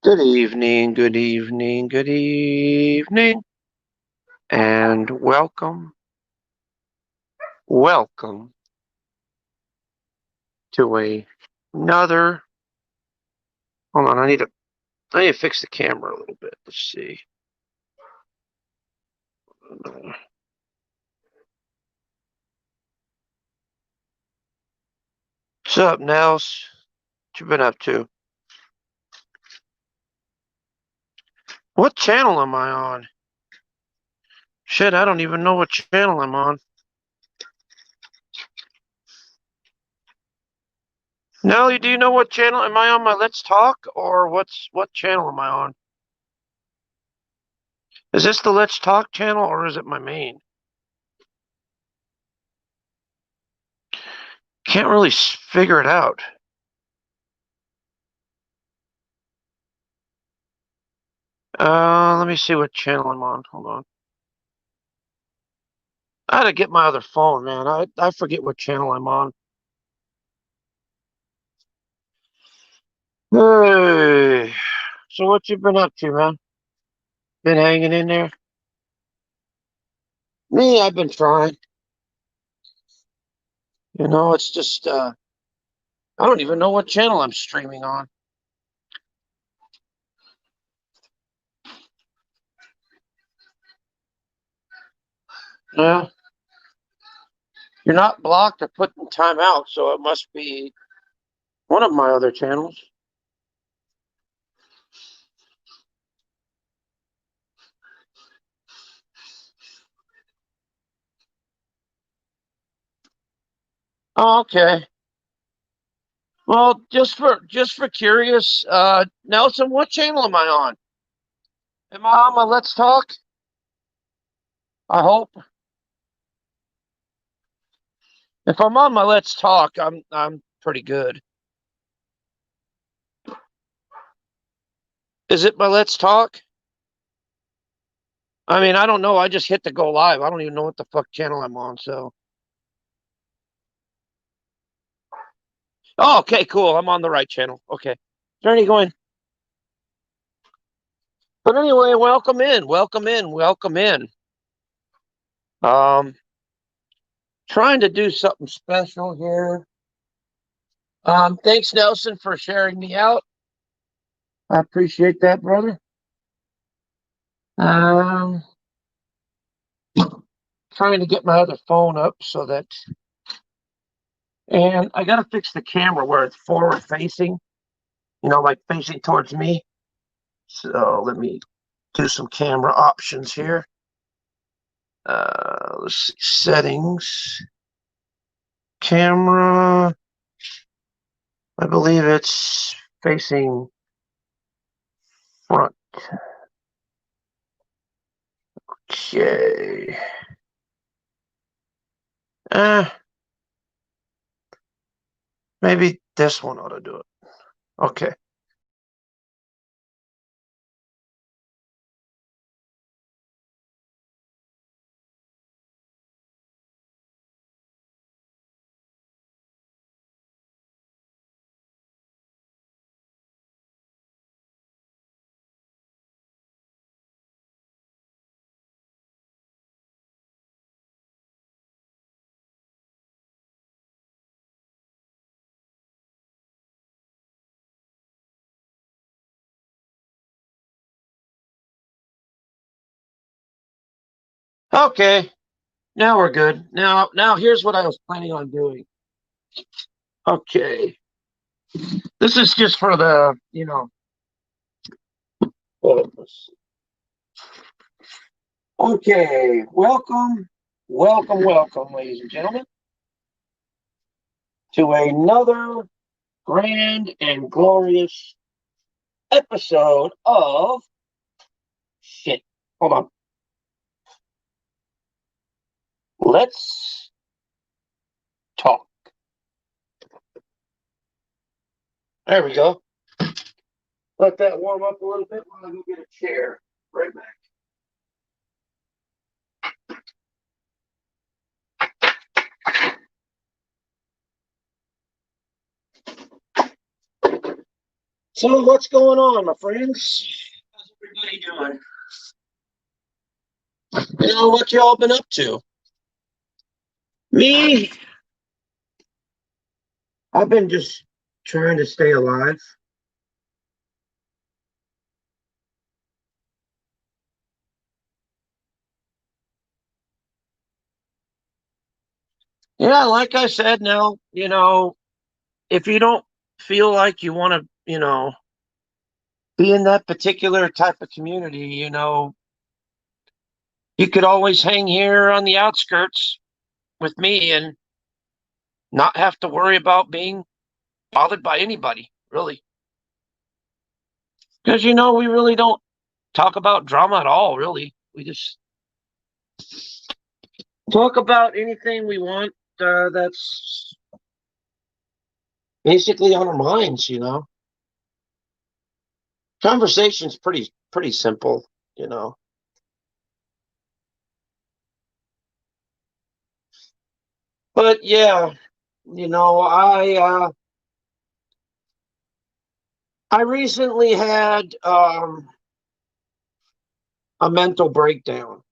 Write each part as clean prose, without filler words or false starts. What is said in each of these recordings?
Good evening, good evening, good evening, and welcome to another. Hold on, I need to fix the camera a little bit. Let's see. What's up, Nels? What you been up to? What channel am I on? Shit, I don't even know what channel I'm on. Nelly, do you know what channel? Am I on my Let's Talk or what channel am I on? Is this the Let's Talk channel or is it my main? Can't really figure it out. Let me see what channel I'm on. Hold on. I had to get my other phone, man. I forget what channel I'm on. Hey, so what you been up to, man? Been hanging in there? Me, I've been trying. It's just I don't even know what channel I'm streaming on. Yeah, you're not blocked or put in timeout, so it must be one of my other channels. Oh, okay. Well, just for curious, Nelson, what channel am I on? Am I on my Let's Talk? I hope. If I'm on my Let's Talk, I'm pretty good. Is it my Let's Talk? I mean, I don't know. I just hit the go live. I don't even know what the fuck channel I'm on. So, oh, okay, cool. I'm on the right channel. Okay, Journey going. But anyway, welcome in, welcome in, welcome in. Um, Trying to do something special here. Thanks, Nelson, for sharing me out. I appreciate that, brother. Um, Trying to get my other phone up so that, and I got to fix the camera where it's forward facing. Like facing towards me. So let me do some camera options here. Let's see, settings, camera. I believe it's facing front. Okay. Eh, Maybe this one ought to do it. Okay. Okay. Now we're good. Now here's what I was planning on doing. Okay. This is just for the. Okay. Welcome, ladies and gentlemen, to another grand and glorious episode of shit. Hold on. Let's talk. There we go. Let that warm up a little bit while I go get a chair. Right back. So what's going on, my friends? How's everybody doing? What y'all been up to? Me, I've been just trying to stay alive. Yeah, like I said, now, if you don't feel like you want to, be in that particular type of community, you could always hang here on the outskirts with me and not have to worry about being bothered by anybody, really. Because, we really don't talk about drama at all, really. We just talk about anything we want that's basically on our minds. Conversation's pretty simple. But yeah, I recently had a mental breakdown.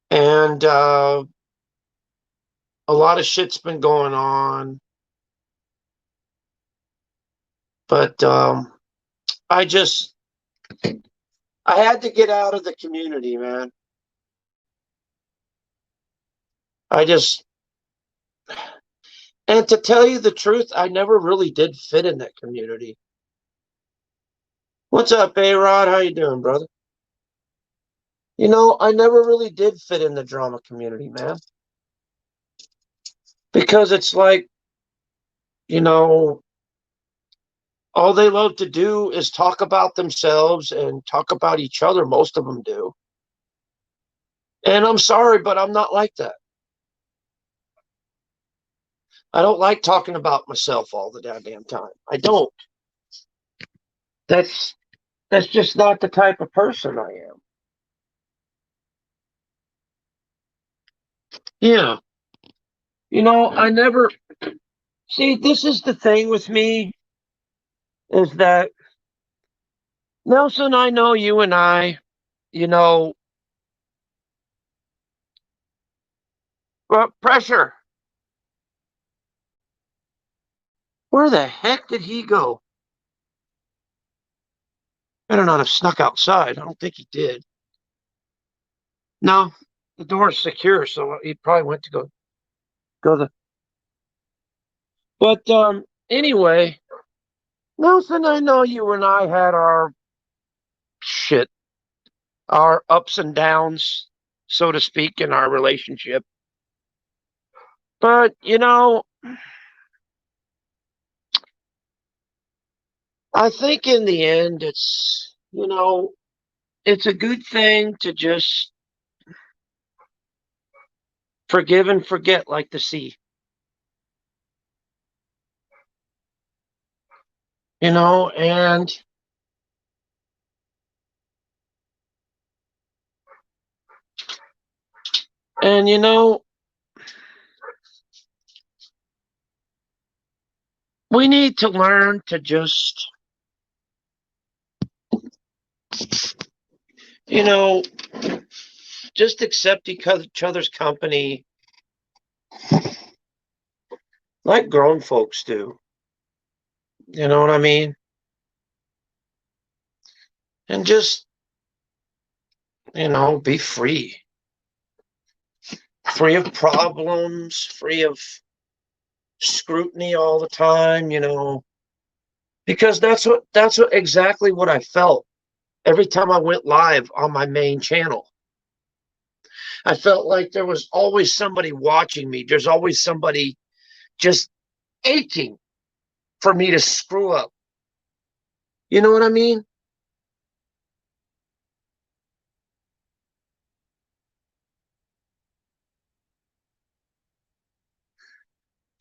And a lot of shit's been going on. But I just I had to get out of the community, man. I just And to tell you the truth, I never really did fit in that community. What's up, A-Rod? How you doing, brother? I never really did fit in the drama community, man. Because it's like, you know, all they love to do is talk about themselves and talk about each other. Most of them do. And I'm sorry, but I'm not like that. I don't like talking about myself all the goddamn time. I don't. That's that's just not the type of person I am. Yeah. I never see, this is the thing with me is that Nelson, I know you and you know, pressure. Where the heck did he go? Better not have snuck outside. I don't think he did. No, the door is secure, so he probably went to go the. But anyway, Nelson, I know you and I had our shit, our ups and downs, so to speak, in our relationship. But I think in the end, it's a good thing to just forgive and forget like the sea. And and we need to learn to you know, just accept each other's company like grown folks do. You know what I mean? And just, be free. Free of problems, free of scrutiny all the time. Because that's what exactly what I felt every time I went live on my main channel. I felt like there was always somebody watching me. There's always somebody just aching for me to screw up. You know what I mean?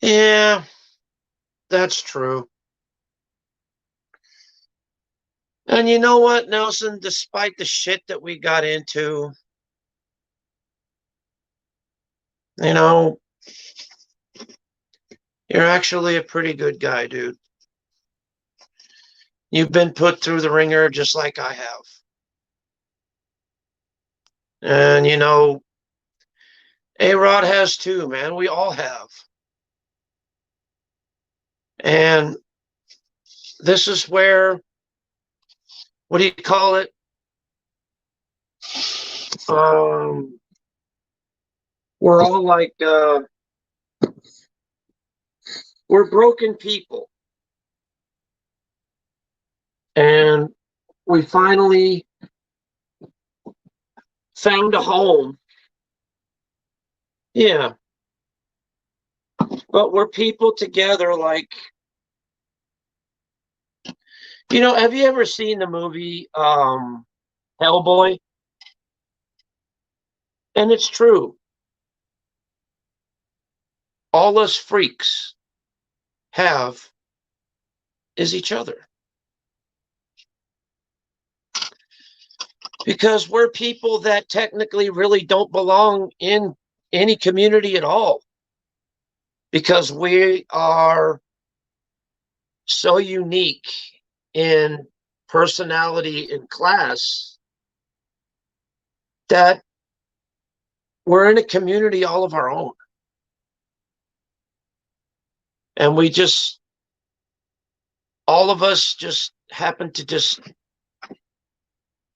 Yeah, that's true. And you know what, Nelson? Despite the shit that we got into, you know, You're actually a pretty good guy, dude. You've been put through the ringer just like I have. And, A-Rod has too, man. We all have. And this is where, what do you call it? We're all like, we're broken people. And we finally found a home. Yeah. But we're people together like, have you ever seen the movie Hellboy? And it's true. All us freaks have is each other. Because we're people that technically really don't belong in any community at all. Because we are so unique in personality and class that we're in a community all of our own. And all of us just happen to just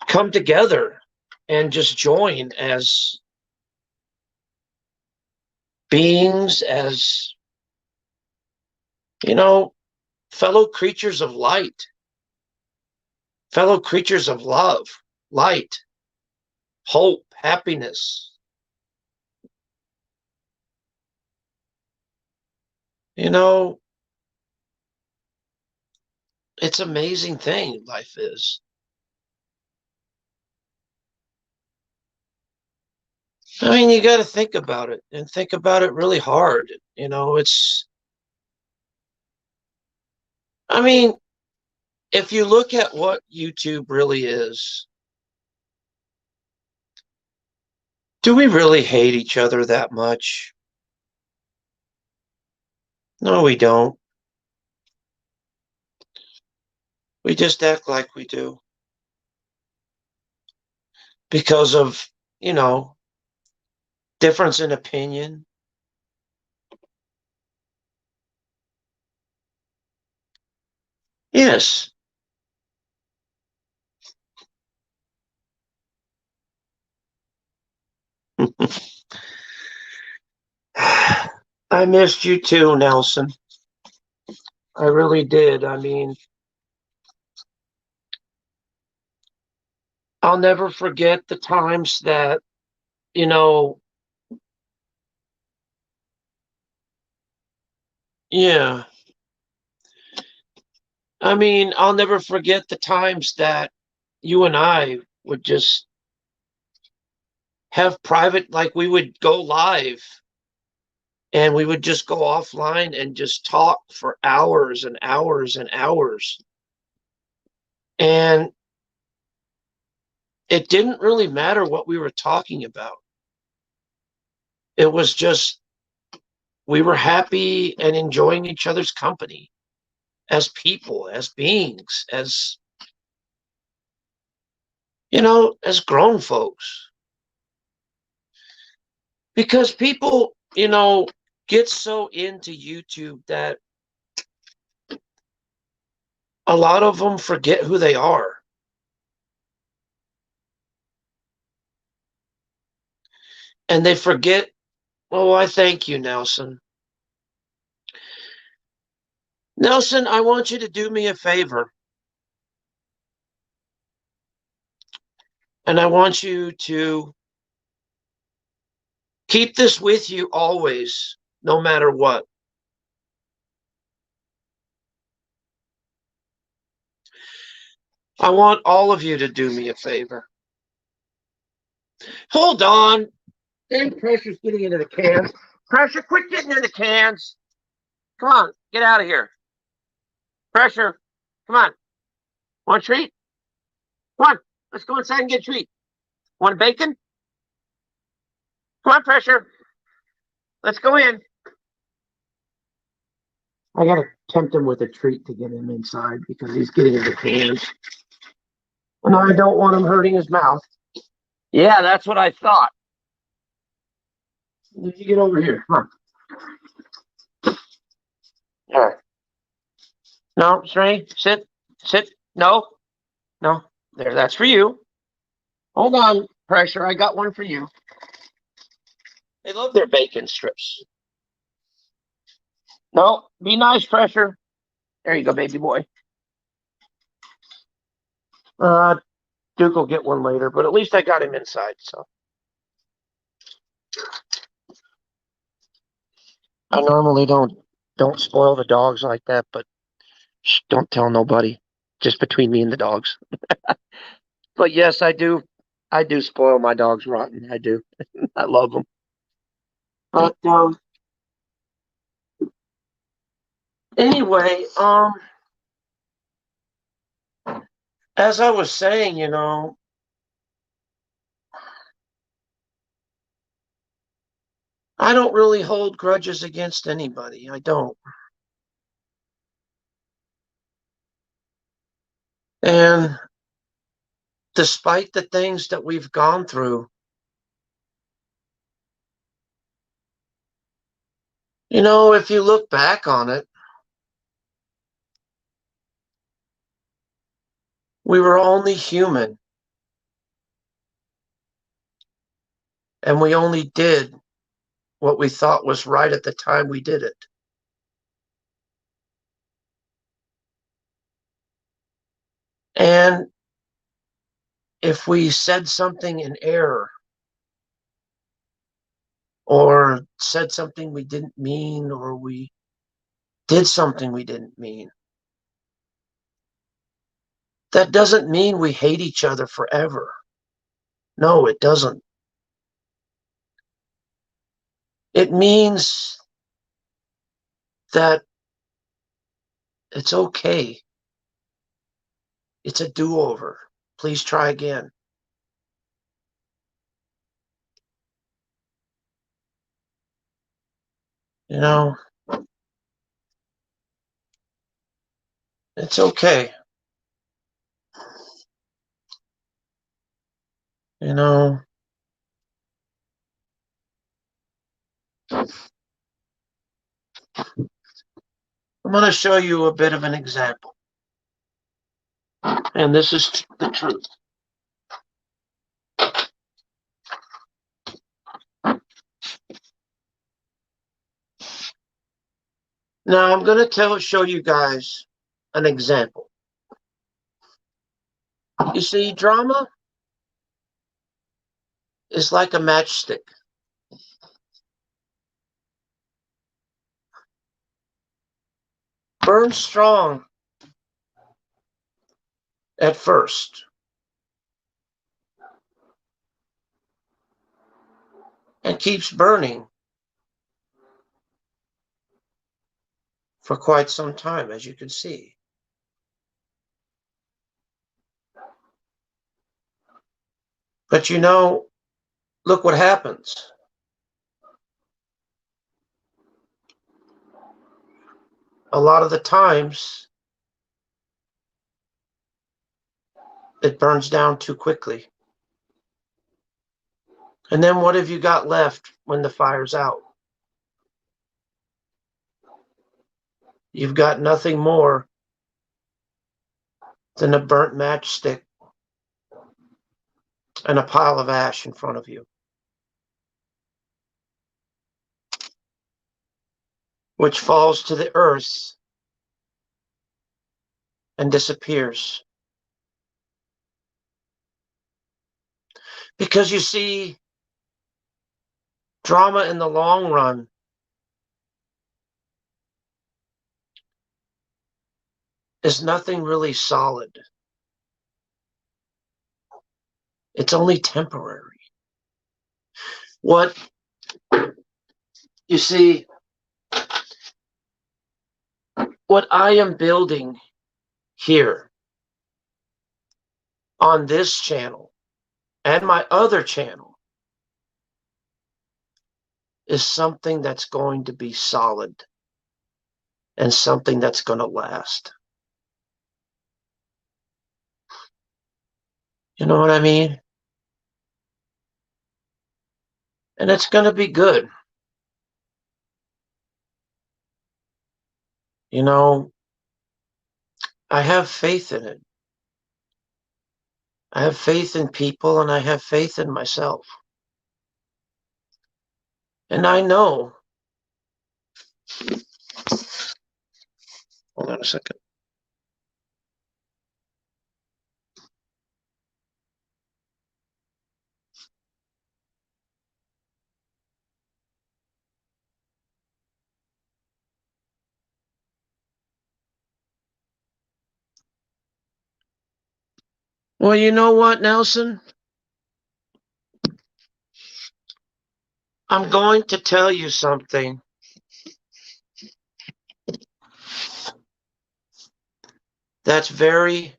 come together and just join as beings, as, fellow creatures of light, fellow creatures of love, light, hope, happiness. It's an amazing thing, life is. I mean, you got to think about it and think about it really hard. I mean, if you look at what YouTube really is, do we really hate each other that much? No, we don't. We just act like we do. Because of, difference in opinion. Yes. I missed you too, Nelson. I really did. I mean, I'll never forget the times that, yeah. I mean, I'll never forget the times that you and I would just have private, like we would go live and we would just go offline and just talk for hours and hours and hours. And it didn't really matter what we were talking about. It was just, we were happy and enjoying each other's company as people, as beings, as grown folks. Because people, get so into YouTube that a lot of them forget who they are. And they forget, oh, I thank you, Nelson. Nelson, I want you to do me a favor. And I want you to keep this with you always, no matter what. I want all of you to do me a favor. Hold on. Then Pressure's getting into the cans. Pressure, quit getting in the cans. Come on, get out of here. Pressure, come on. Want a treat? Come on, let's go inside and get a treat. Want bacon? Come on, Pressure. Let's go in. I gotta tempt him with a treat to get him inside because he's getting in the cans. And I don't want him hurting his mouth. Yeah, that's what I thought. Did you get over here? Come on. All right. No, Stray, sit, sit. No, no. There, that's for you. Hold on, Pressure. I got one for you. They love their bacon strips. No, be nice, Pressure. There you go, baby boy. Duke will get one later, but at least I got him inside, so. I normally don't spoil the dogs like that, but don't tell nobody. Just between me and the dogs. But yes, I do. I do spoil my dogs rotten. I do. I love them. But anyway, as I was saying, I don't really hold grudges against anybody. I don't. And despite the things that we've gone through, if you look back on it, we were only human. And we only did what we thought was right at the time we did it. And if we said something in error or said something we didn't mean or we did something we didn't mean, that doesn't mean we hate each other forever. No, it doesn't. It means that it's okay. It's a do-over. Please try again. It's okay. I'm going to show you a bit of an example. And this is the truth. Now I'm going to show you guys an example. You see, drama is like a matchstick. Burns strong at first. And keeps burning for quite some time, as you can see. But look what happens. A lot of the times, it burns down too quickly. And then what have you got left when the fire's out? You've got nothing more than a burnt matchstick and a pile of ash in front of you, which falls to the earth and disappears. Because you see, drama in the long run is nothing really solid. It's only temporary. What you see, what I am building here on this channel and my other channel is something that's going to be solid and something that's going to last. You know what I mean? And it's going to be good. You know, I have faith in it. I have faith in people and I have faith in myself. And I know. Hold on a second. Well, you know what, Nelson? I'm going to tell you something that's very,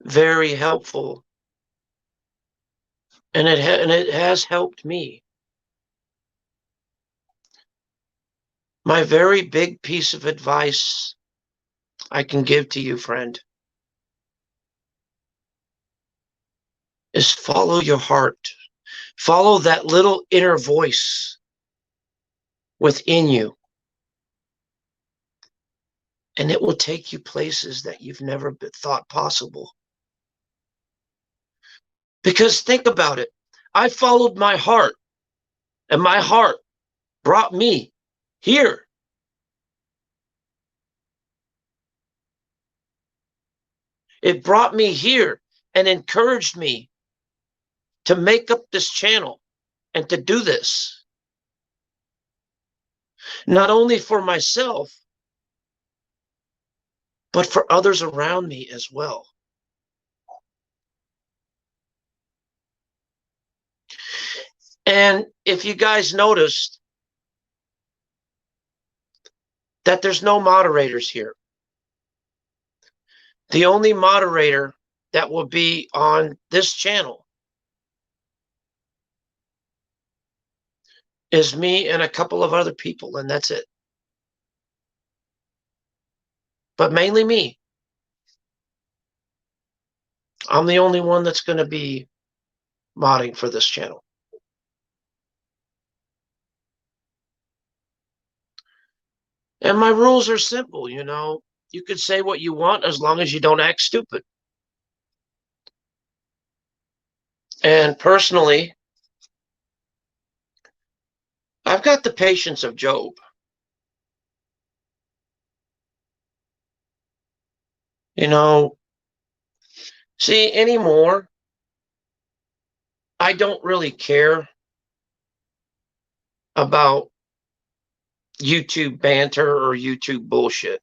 very helpful. And it has helped me. My very big piece of advice I can give to you, friend, is follow your heart. Follow that little inner voice within you. And it will take you places that you've never thought possible. Because think about it. I followed my heart, and my heart brought me here. It brought me here and encouraged me to make up this channel and to do this. Not only for myself, but for others around me as well. And if you guys noticed that there's no moderators here, the only moderator that will be on this channel is me and a couple of other people, and that's it. But mainly me. I'm the only one that's going to be modding for this channel. And my rules are simple, you know. You could say what you want as long as you don't act stupid. And personally, I've got the patience of Job. You know, see, anymore, I don't really care about YouTube banter or YouTube bullshit.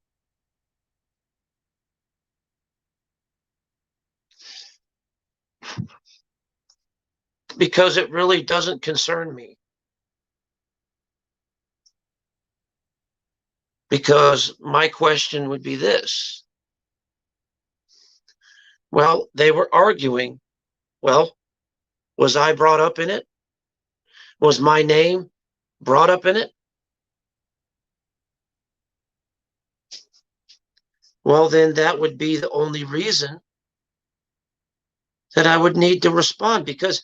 Because it really doesn't concern me. Because my question would be this. Well, they were arguing. Well, was I brought up in it? Was my name brought up in it? Well, then that would be the only reason that I would need to respond. Because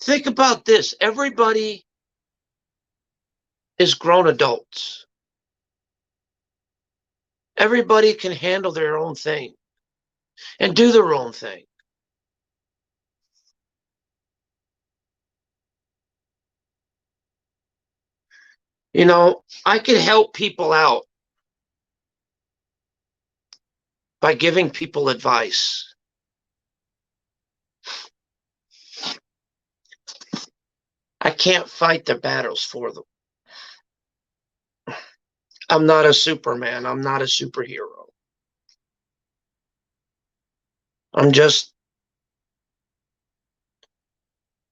think about this. Everybody is grown adults. Everybody can handle their own thing and do their own thing. You know, I can help people out by giving people advice. I can't fight their battles for them. I'm not a Superman. I'm not a superhero. I'm just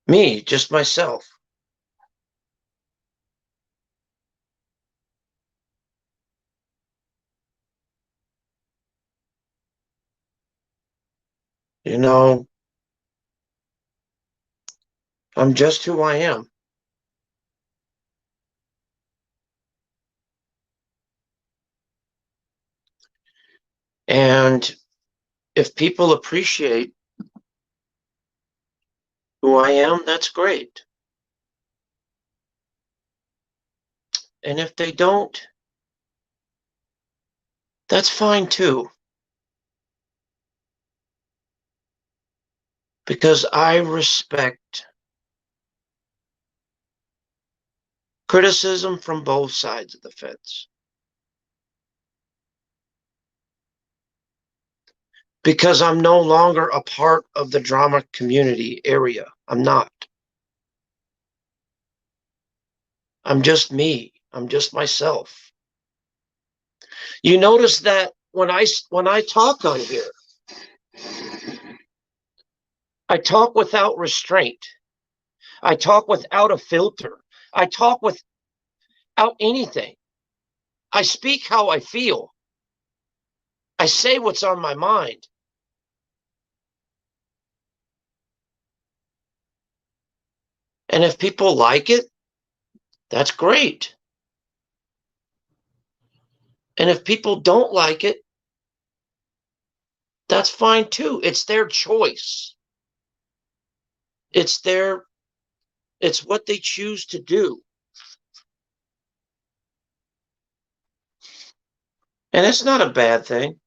me, just myself. You know, I'm just who I am. And if people appreciate who I am, that's great. And if they don't, that's fine too. Because I respect criticism from both sides of the fence. Because I'm no longer a part of the drama community area. I'm not. I'm just me. I'm just myself. You notice that when I talk on here, I talk without restraint. I talk without a filter. I talk without anything. I speak how I feel. I say what's on my mind. And if people like it, that's great. And if people don't like it, that's fine too. It's their choice. It's what they choose to do. And it's not a bad thing.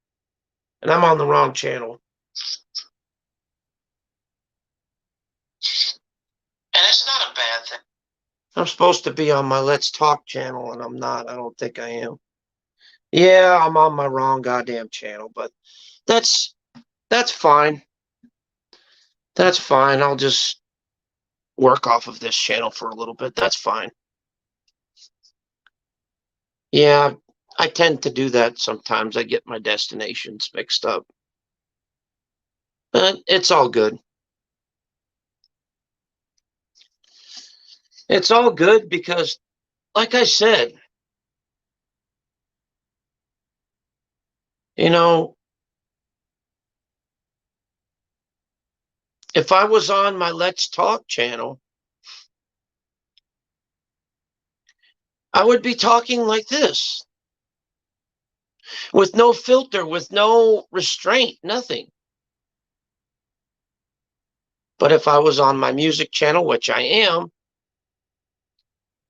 And I'm on the wrong channel. And it's not a bad thing. I'm supposed to be on my Let's Talk channel, and I'm not. I don't think I am. Yeah, I'm on my wrong goddamn channel, but that's fine. That's fine. I'll just work off of this channel for a little bit. That's fine. Yeah, I tend to do that sometimes. I get my destinations mixed up. But it's all good. It's all good because, like I said, you know, if I was on my Let's Talk channel, I would be talking like this, with no filter, with no restraint, nothing. But if I was on my music channel, which I am,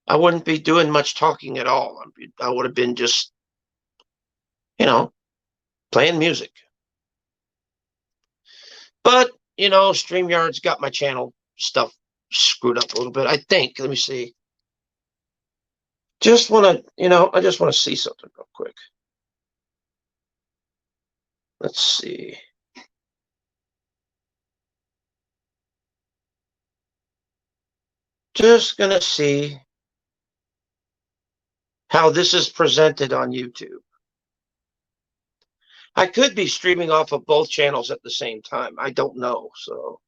I wouldn't be doing much talking at all. I would have been just, playing music. But, StreamYard's got my channel stuff screwed up a little bit, I think. Let me see. I just want to see something real quick. Let's see. Just going to see how this is presented on YouTube. I could be streaming off of both channels at the same time. I don't know, so.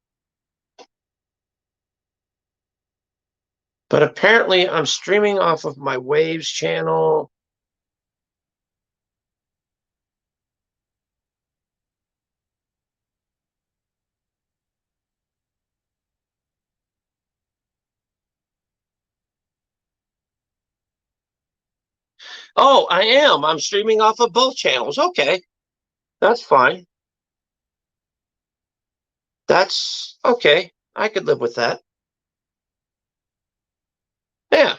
But apparently I'm streaming off of my Waves channel. Oh, I am. I'm streaming off of both channels. Okay. That's fine. That's okay. I could live with that. Yeah.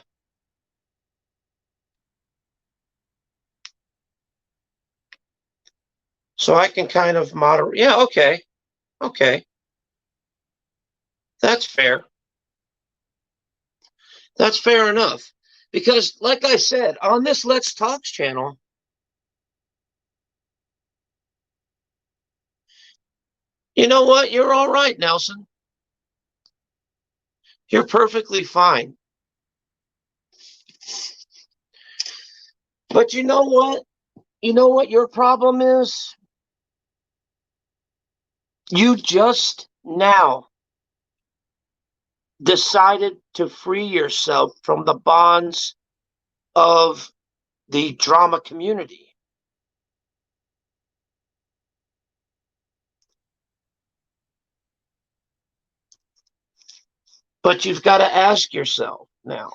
So I can kind of moderate. Yeah, okay. Okay. That's fair. That's fair enough. Because, like I said, on this Let's Talks channel, you know what? You're all right, Nelson. You're perfectly fine. But you know what? You know what your problem is? You just now decided to free yourself from the bonds of the drama community. But you've got to ask yourself now,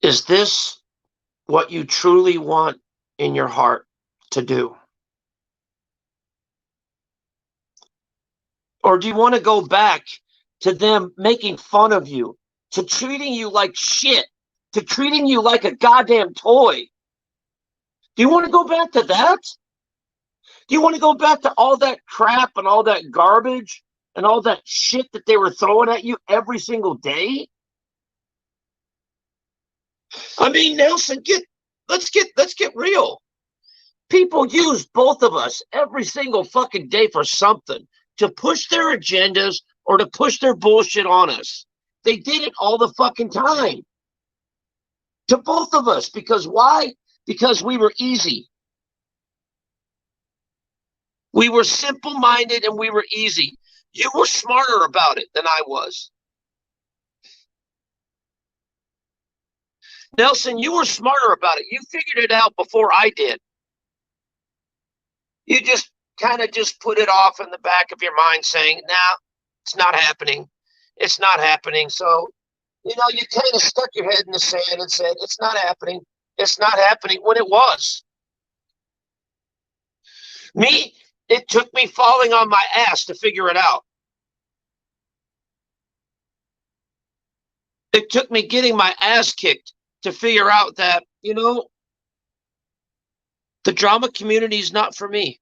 is this what you truly want in your heart to do? Or do you want to go back to them making fun of you, to treating you like shit, to treating you like a goddamn toy? Do you want to go back to that? Do you want to go back to all that crap and all that garbage and all that shit that they were throwing at you every single day? I mean, Nelson, let's get real. People use both of us every single fucking day for something, to push their agendas or to push their bullshit on us. They did it all the fucking time to both of us. Because why? Because we were easy. We were simple-minded and we were easy. You were smarter about it than I was. Nelson, you were smarter about it. You figured it out before I did. You just kind of just put it off in the back of your mind saying, nah, it's not happening. It's not happening. So, you kind of stuck your head in the sand and said, it's not happening. It's not happening, when it was. Me, it took me falling on my ass to figure it out. It took me getting my ass kicked to figure out that, the drama community is not for me.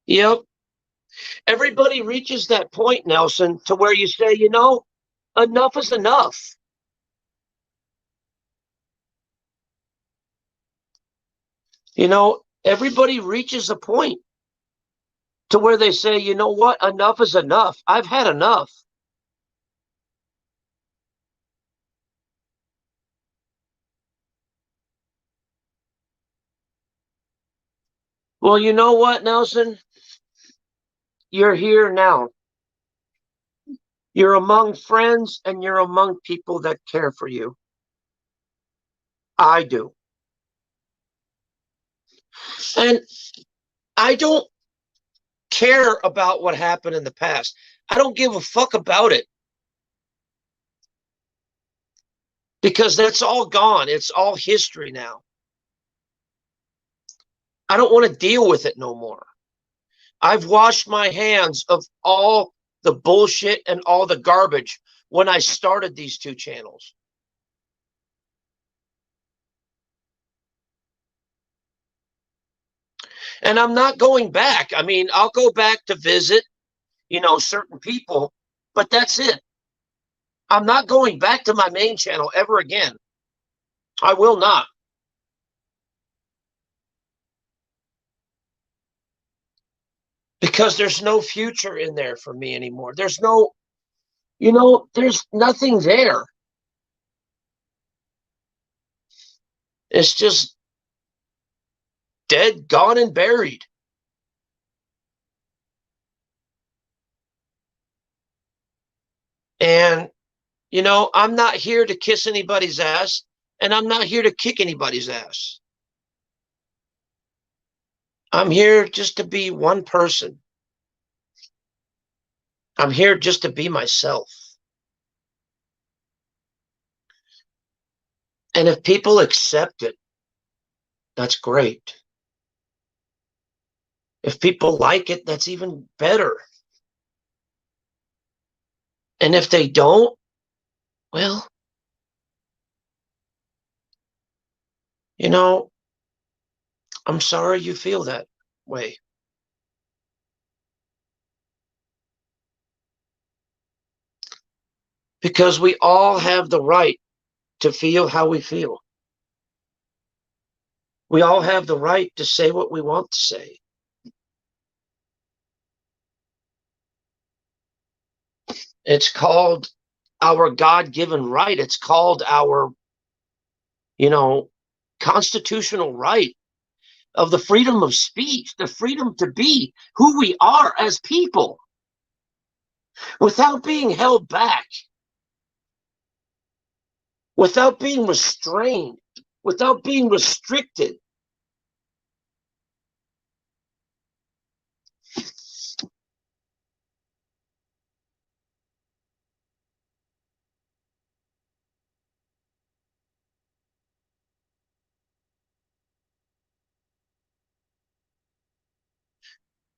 Yep. Everybody reaches that point, Nelson, to where you say, enough is enough. Everybody reaches a point to where they say, you know what, enough is enough. I've had enough. Well, you know what, Nelson? You're here now. You're among friends and you're among people that care for you. I do. And I don't care about what happened in the past. I don't give a fuck about it. Because that's all gone. It's all history now. I don't want to deal with it no more. I've washed my hands of all the bullshit and all the garbage when I started these two channels. And I'm not going back. I mean, I'll go back to visit, certain people, but that's it. I'm not going back to my main channel ever again. I will not. Because there's no future in there for me anymore. There's there's nothing there. It's just dead, gone, and buried. And, I'm not here to kiss anybody's ass, and I'm not here to kick anybody's ass. I'm here just to be one person. I'm here just to be myself. And if people accept it, that's great. If people like it, that's even better. And if they don't, well, I'm sorry you feel that way. Because we all have the right to feel how we feel. We all have the right to say what we want to say. It's called our God-given right. It's called our, constitutional right of the freedom of speech, the freedom to be who we are as people without being held back, without being restrained, without being restricted.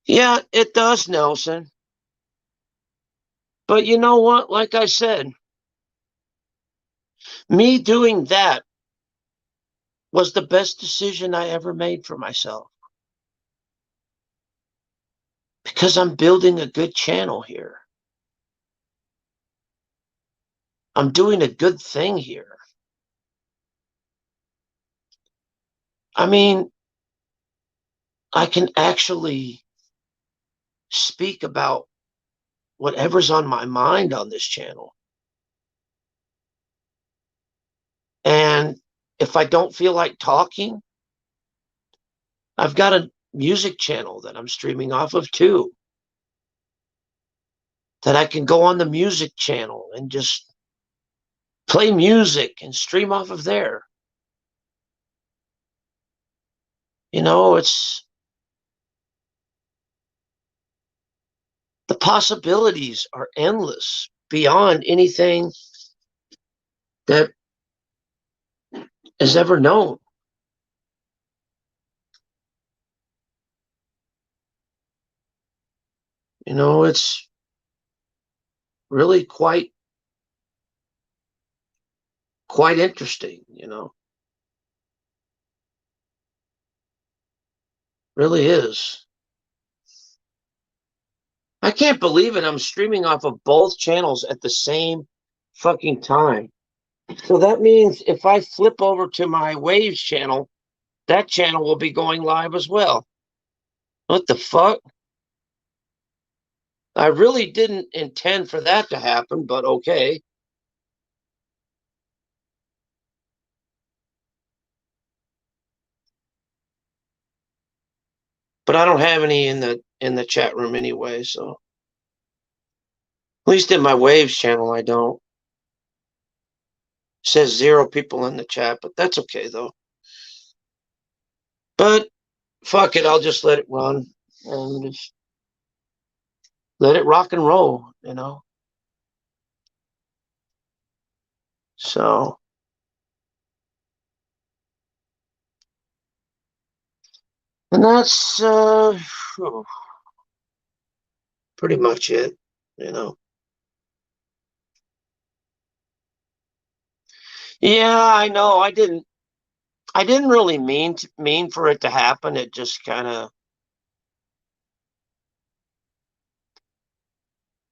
Yeah, it does, Nelson. But you know what? Like I said, me doing that was the best decision I ever made for myself. Because I'm building a good channel here. I'm doing a good thing here. I mean, I can actually speak about whatever's on my mind on this channel. And if I don't feel like talking, I've got a music channel that I'm streaming off of too. That I can go on the music channel and just play music and stream off of there. You know, it's the possibilities are endless beyond anything that is ever known. You know, it's really quite interesting, you know. Really is. I can't believe it. I'm streaming off of both channels at the same fucking time. So that means if I flip over to my Waves channel, that channel will be going live as well. What the fuck? I really didn't intend for that to happen, but okay. But I don't have any in the chat room anyway, so at least in my Waves channel I don't. It says 0 people in the chat, but that's okay though. But fuck it, I'll just let it run and just let it rock and roll, you know. So and that's pretty much it, you know. Yeah, I know. I didn't really mean for it to happen. It just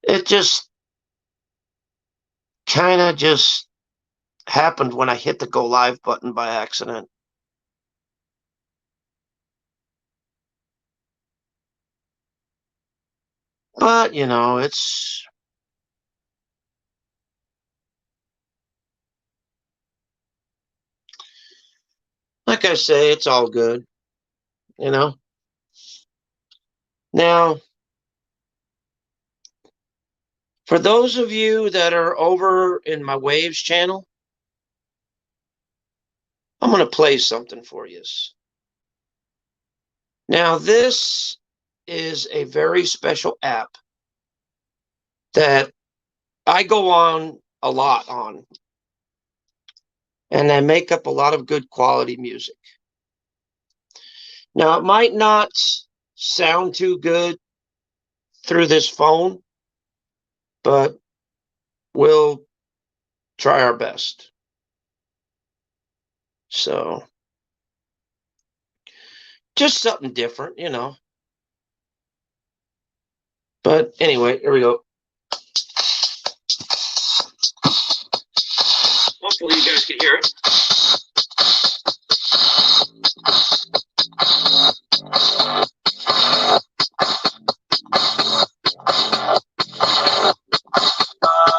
it just happened when I hit the go live button by accident. But, you know, it's like I say, it's all good, you know. Now, for those of you that are over in my Waves channel, I'm going to play something for you. Now, this is a very special app that I go on a lot on, and I make up a lot of good quality music. Now, it might not sound too good through this phone, but we'll try our best. So, just something different, you know. But anyway, here we go. Hopefully you guys can hear it.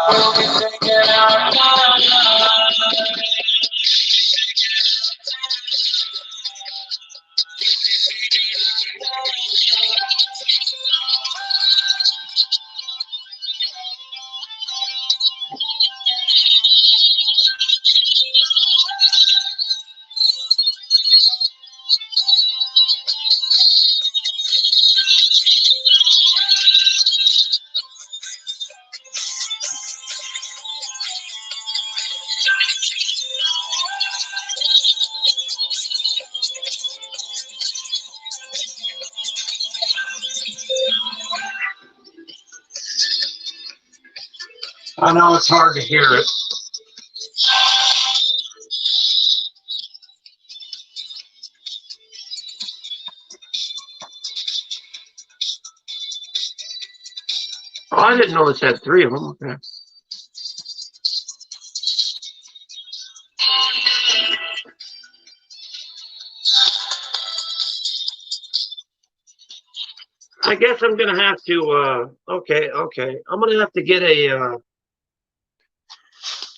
We'll be taking our time. I know it's hard to hear it. Oh, I didn't know this had 3 of them. Okay. I guess I'm gonna have to. Okay. I'm gonna have to get a.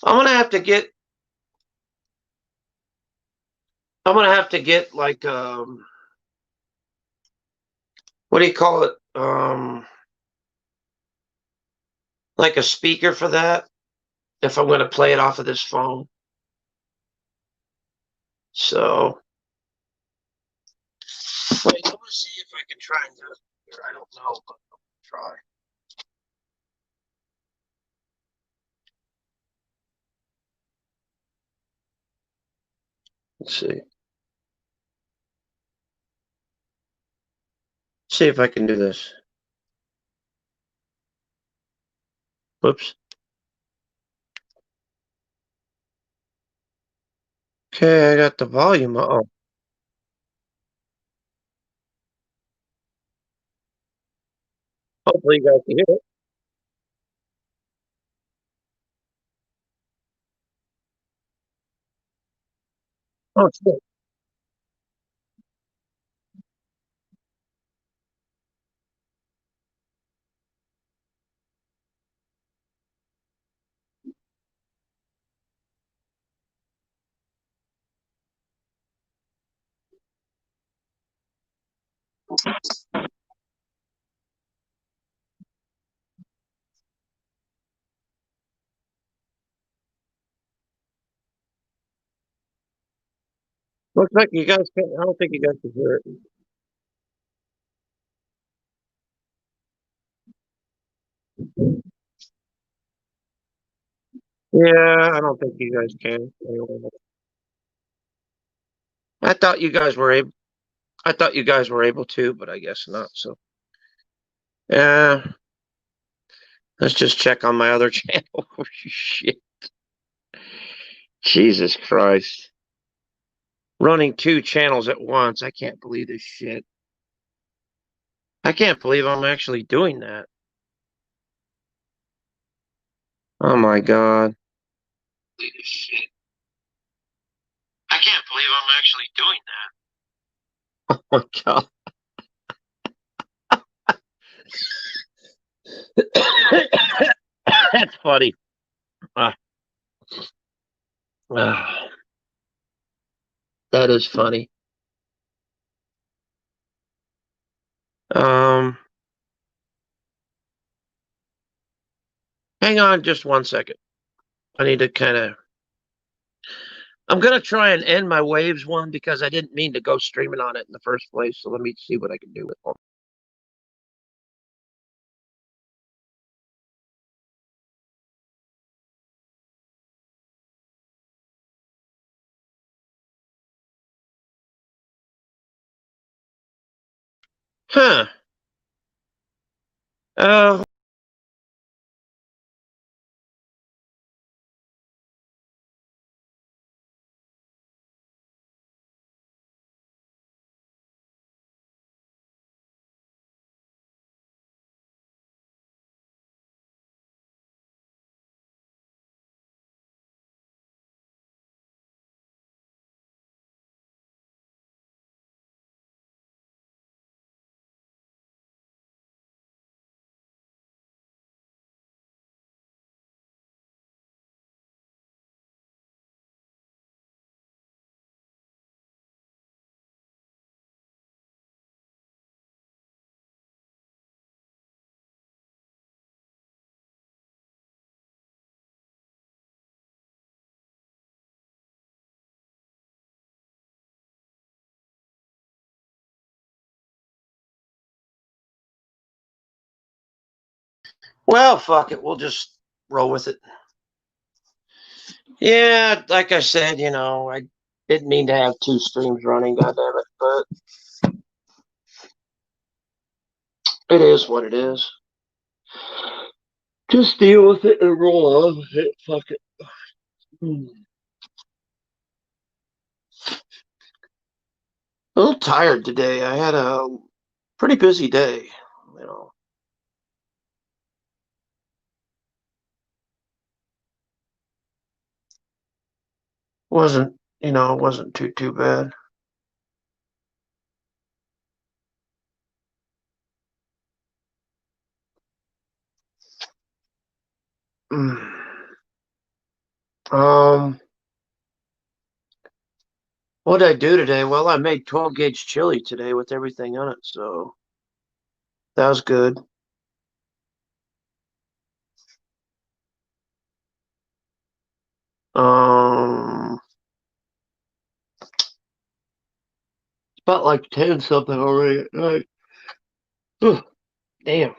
I'm gonna have to get. I'm gonna have to get like what do you call it? Like a speaker for that. If I'm gonna play it off of this phone. So wait, I'm gonna see if I can try and do it here. I don't know, but I'll try. Let's see. See if I can do this. Whoops. Okay, I got the volume. Oh, hopefully you guys can hear it. Oh, shit. Looks like you guys can. I don't think you guys can hear it. Yeah, I don't think you guys can. I thought you guys were able. I thought you guys were able to, but I guess not. So, yeah, let's just check on my other channel. Oh, shit. Jesus Christ. Running 2 channels at once. I can't believe this shit. I can't believe I'm actually doing that. Oh my God. This shit. I can't believe I'm actually doing that. Oh my God. That's funny. Uh, uh, that is funny. Um, hang on just 1 second. I need to kind of. I'm gonna try and end my waves one because I didn't mean to go streaming on it in the first place. So let me see what I can do with it. Huh. Uh, well, fuck it. We'll just roll with it. Yeah, like I said, I didn't mean to have 2 streams running, goddamn it, but it is what it is. Just deal with it and roll on with it. Fuck it. A little tired today. I had a pretty busy day. You know, wasn't it wasn't too bad. Mm. Um, what did I do today? Well, I made 12 gauge chili today with everything on it, so that was good. Um, it's about like 10 something already at night. Ugh, damn.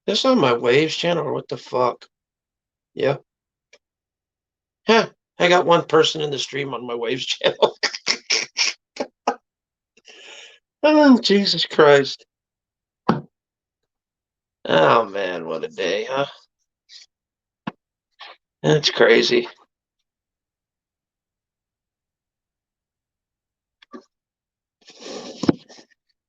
This on my Waves channel or what the fuck? Yeah. Huh. I got one person in the stream on my Waves channel. Oh, Jesus Christ. Oh man, what a day, huh? That's crazy.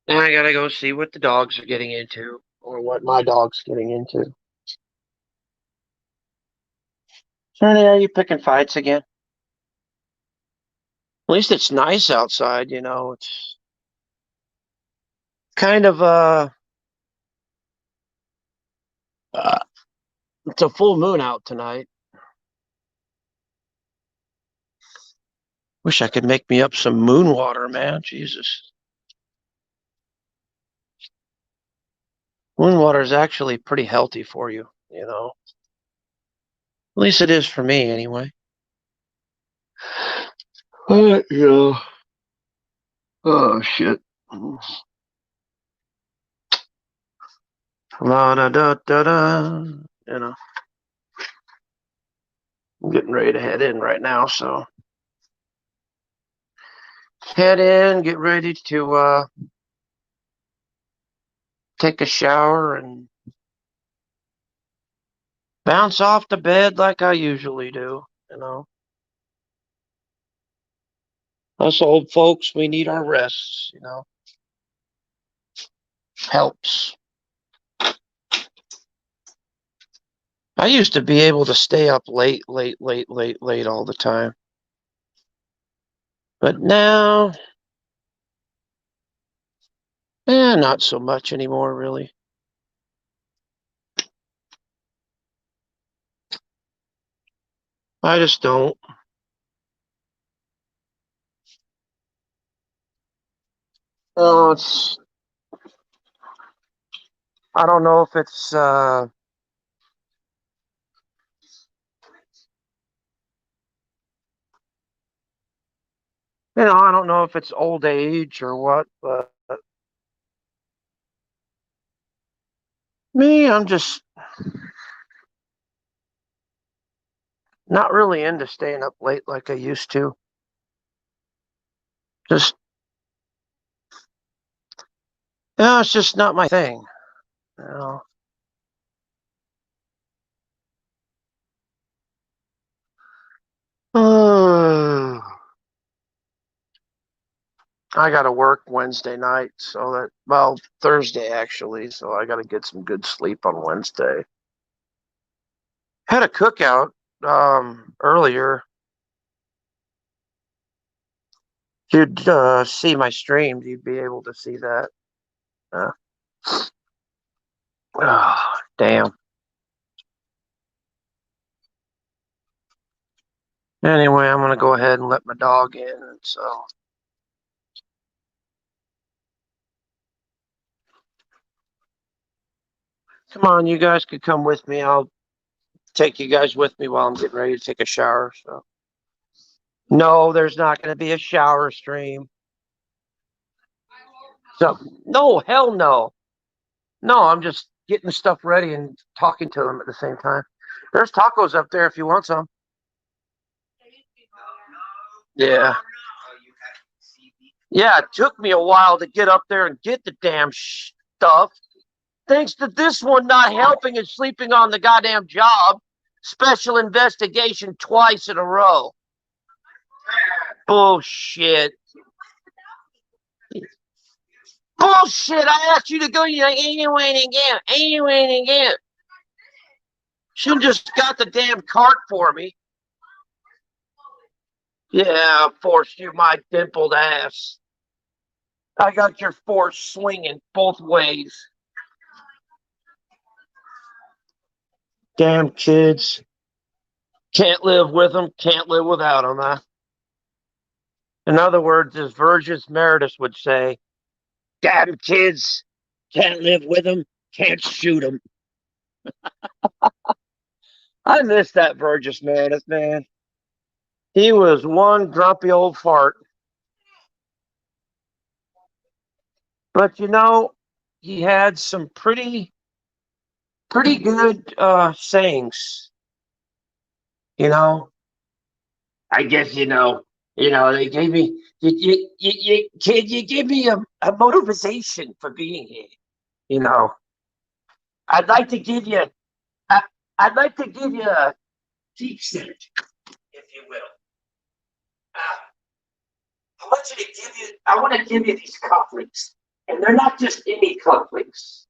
Now I gotta go see what the dogs are getting into, or what my dog's getting into. Sonny, are you picking fights again? At least it's nice outside, you know. It's kind of uh it's a full moon out tonight. Wish I could make me up some moon water, man. Jesus. Moon water is actually pretty healthy for you, you know. At least it is for me anyway. You know. Oh shit. La da da da da. You know. I'm getting ready to head in right now, so head in, get ready to take a shower and bounce off the bed like I usually do, you know. Us old folks, we need our rests, you know. Helps. I used to be able to stay up late all the time. But now, not so much anymore, really. I just don't. Oh, I don't know if it's, I don't know if it's old age or what, but me, I'm just not really into staying up late like I used to. Just, it's just not my thing, you know. I got to work Wednesday night, so Thursday actually, so I got to get some good sleep on Wednesday. Had a cookout earlier. You'd see my stream, you'd be able to see that. Uh, oh, damn. Anyway, I'm gonna go ahead and let my dog in. So, come on, you guys could come with me. I'll take you guys with me while I'm getting ready to take a shower. So, no, there's not gonna be a shower stream. So, no, hell no. No, I'm just getting stuff ready and talking to them at the same time. There's tacos up there if you want some. Yeah. Yeah, it took me a while to get up there and get the damn stuff. Thanks to this one not helping and sleeping on the goddamn job. Special investigation twice in a row. Bullshit. Bullshit. I asked you to go. You're like, ain't you waiting again? Ain't you waiting again? Should've just got the damn cart for me. Yeah, forced you my dimpled ass. I got your force swinging both ways. Damn kids. Can't live with them, can't live without them, huh? In other words, as Vergis Meredith would say, damn kids. Can't live with them, can't shoot them. I miss that Vergis Meredith, man. He was one grumpy old fart. But you know, he had some pretty good sayings. You know, I guess they gave me kid, you give me a motivation for being here. You know, I'd like to give you I'd like to give you a deep set, if you will. I want to give you these cufflinks, and they're not just any cufflinks.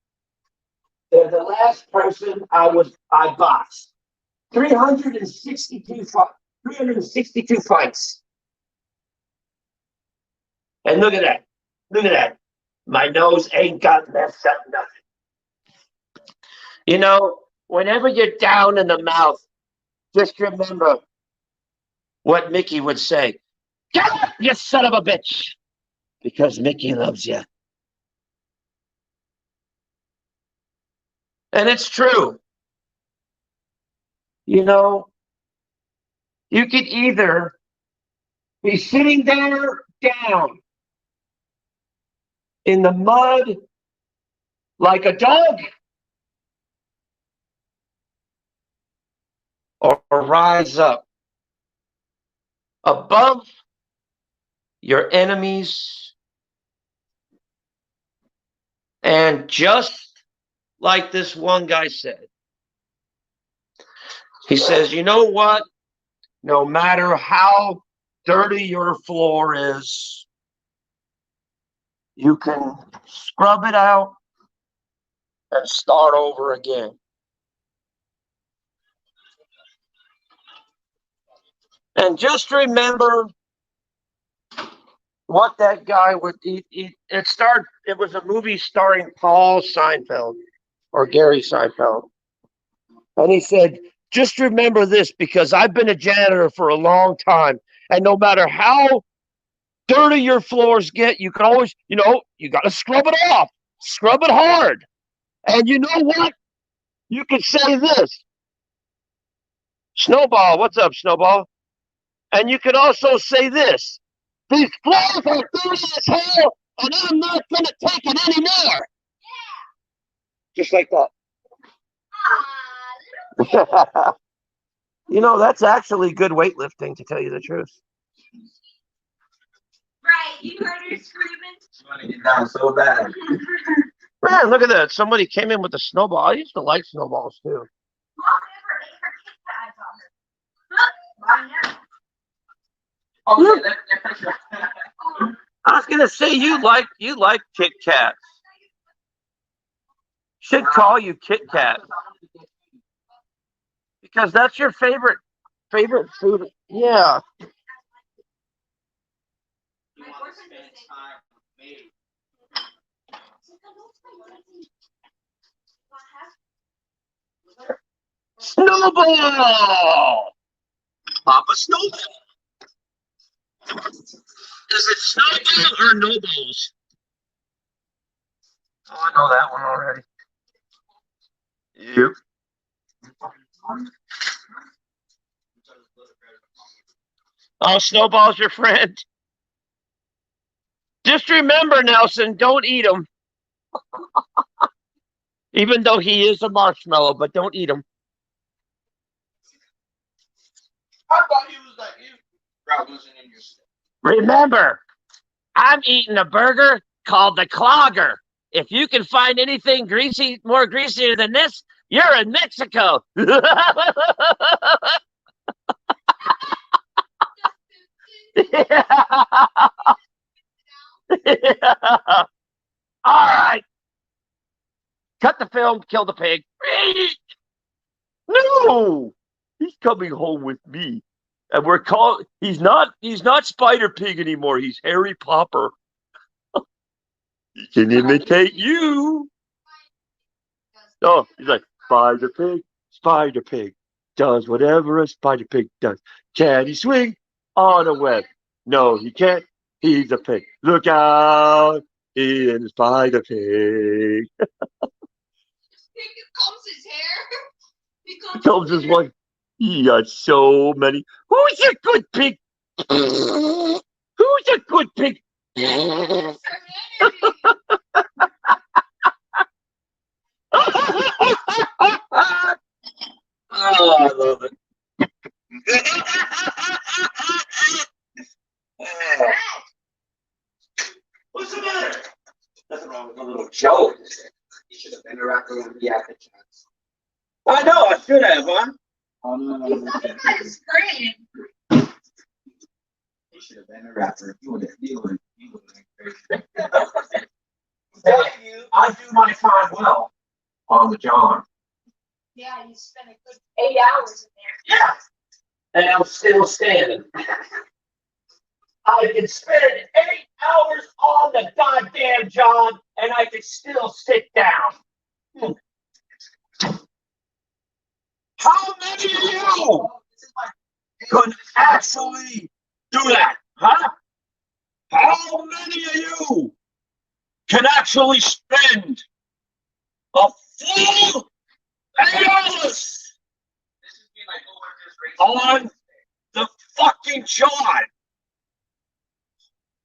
They're the last person I boxed. 362 fights. And look at that. Look at that. My nose ain't got messed up nothing. You know, whenever you're down in the mouth, just remember what Mickey would say. Get up, you son of a bitch. Because Mickey loves you. And it's true. You know, you could either be sitting there down in the mud like a dog, or rise up above your enemies, and just like this one guy said, he says, you know what? No matter how dirty your floor is, you can scrub it out and start over again. And just remember what that guy would it was a movie starring Paul Seinfeld or Gary Seinfeld. And he said, just remember this, because I've been a janitor for a long time, and no matter how dirty your floors get, you can always, you got to scrub it off, scrub it hard. And you know what? You can say this. Snowball, what's up, Snowball? And you can also say this. These floors are dirty as hell, and I'm not going to take it anymore. Yeah. Just like that. That's actually good weightlifting, to tell you the truth. Right, you heard her screaming. She want to get down so bad. Man, look at that. Somebody came in with a snowball. I used to like snowballs, too. Mom never ate her Kit Kats on her. Huh? Oh, yeah, I was gonna say you like Kit Kats. Should call you Kit Kat, because that's your favorite food. Yeah. Snowball! Papa Snowball! Is it Snowball or No Balls? Oh, I know that one already. Yep. Oh, Snowball's your friend. Just remember, Nelson, don't eat him. Even though he is a marshmallow, but don't eat him. I thought he was like you. Rob wasn't in your step. Remember, I'm eating a burger called the Clogger. if you can find anything greasy, more greasier than this, you're in Mexico. All right. Cut the film, kill the pig. No, he's coming home with me. And we're called he's not Spider Pig anymore. He's Harry Popper. He can imitate you. Oh, he's like Spider Pig does whatever a Spider Pig does. Can he swing on a web? No, he can't. He's a pig. Look out! He and Spider Pig. He combs his hair. He Comes his one. He got so many. Who's a good pig? Who's a good pig? Serenity. Oh, I love it. What's the matter? Nothing wrong with a little joke. You should have been around with me at the chance. I know, I should have, huh? Oh, no. He's looking at his screen. You should have been a rapper. You would have been crazy. I do my time well on the job. Yeah, you spent a good 8 hours in there. Yeah. And I'm still standing. I can spend 8 hours on the goddamn job and I can still sit down. How many of you could actually do that? Huh? How many of you can actually spend a full 8 hours on the fucking job?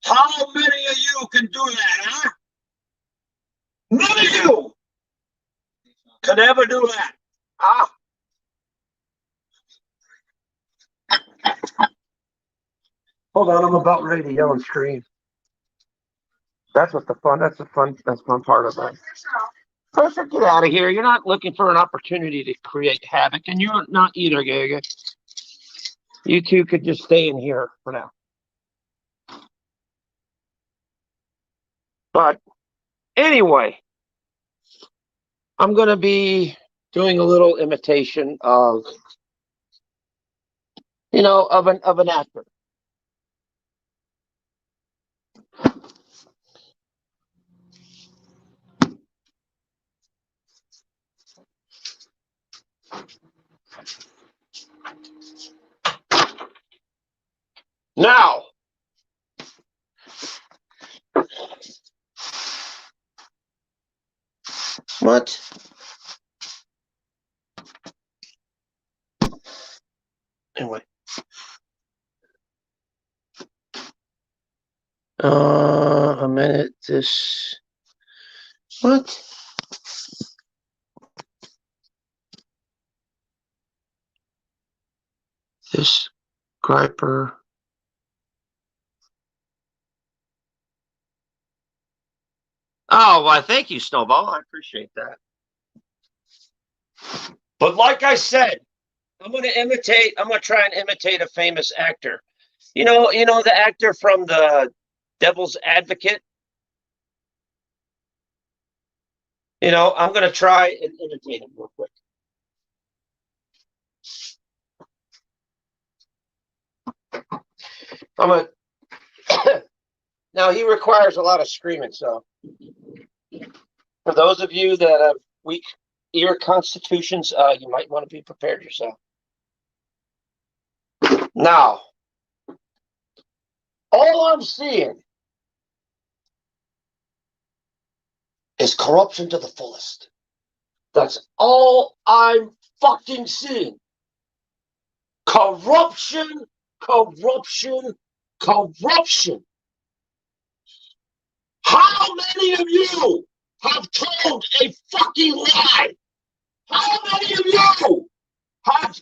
How many of you can do that, huh? None of you could ever do that, huh? Hold on, I'm about ready to yell and scream. That's the fun part of it. Pressure, get out of here. You're not looking for an opportunity to create havoc, and you're not either, Gaga. You two could just stay in here for now. But anyway, I'm going to be doing a little imitation of, of an actor. Now, what? Anyway. A minute. What? This Griper. Oh, well, thank you, Snowball. I appreciate that. But like I said, I'm going to try and imitate a famous actor. You know the actor from the Devil's Advocate? I'm going to try and imitate him real quick. Now, he requires a lot of screaming, so for those of you that have weak ear constitutions, you might want to be prepared yourself. Now, all I'm seeing is corruption to the fullest. That's all I'm fucking seeing. Corruption, corruption, corruption. How many of you have told a fucking lie? How many of you have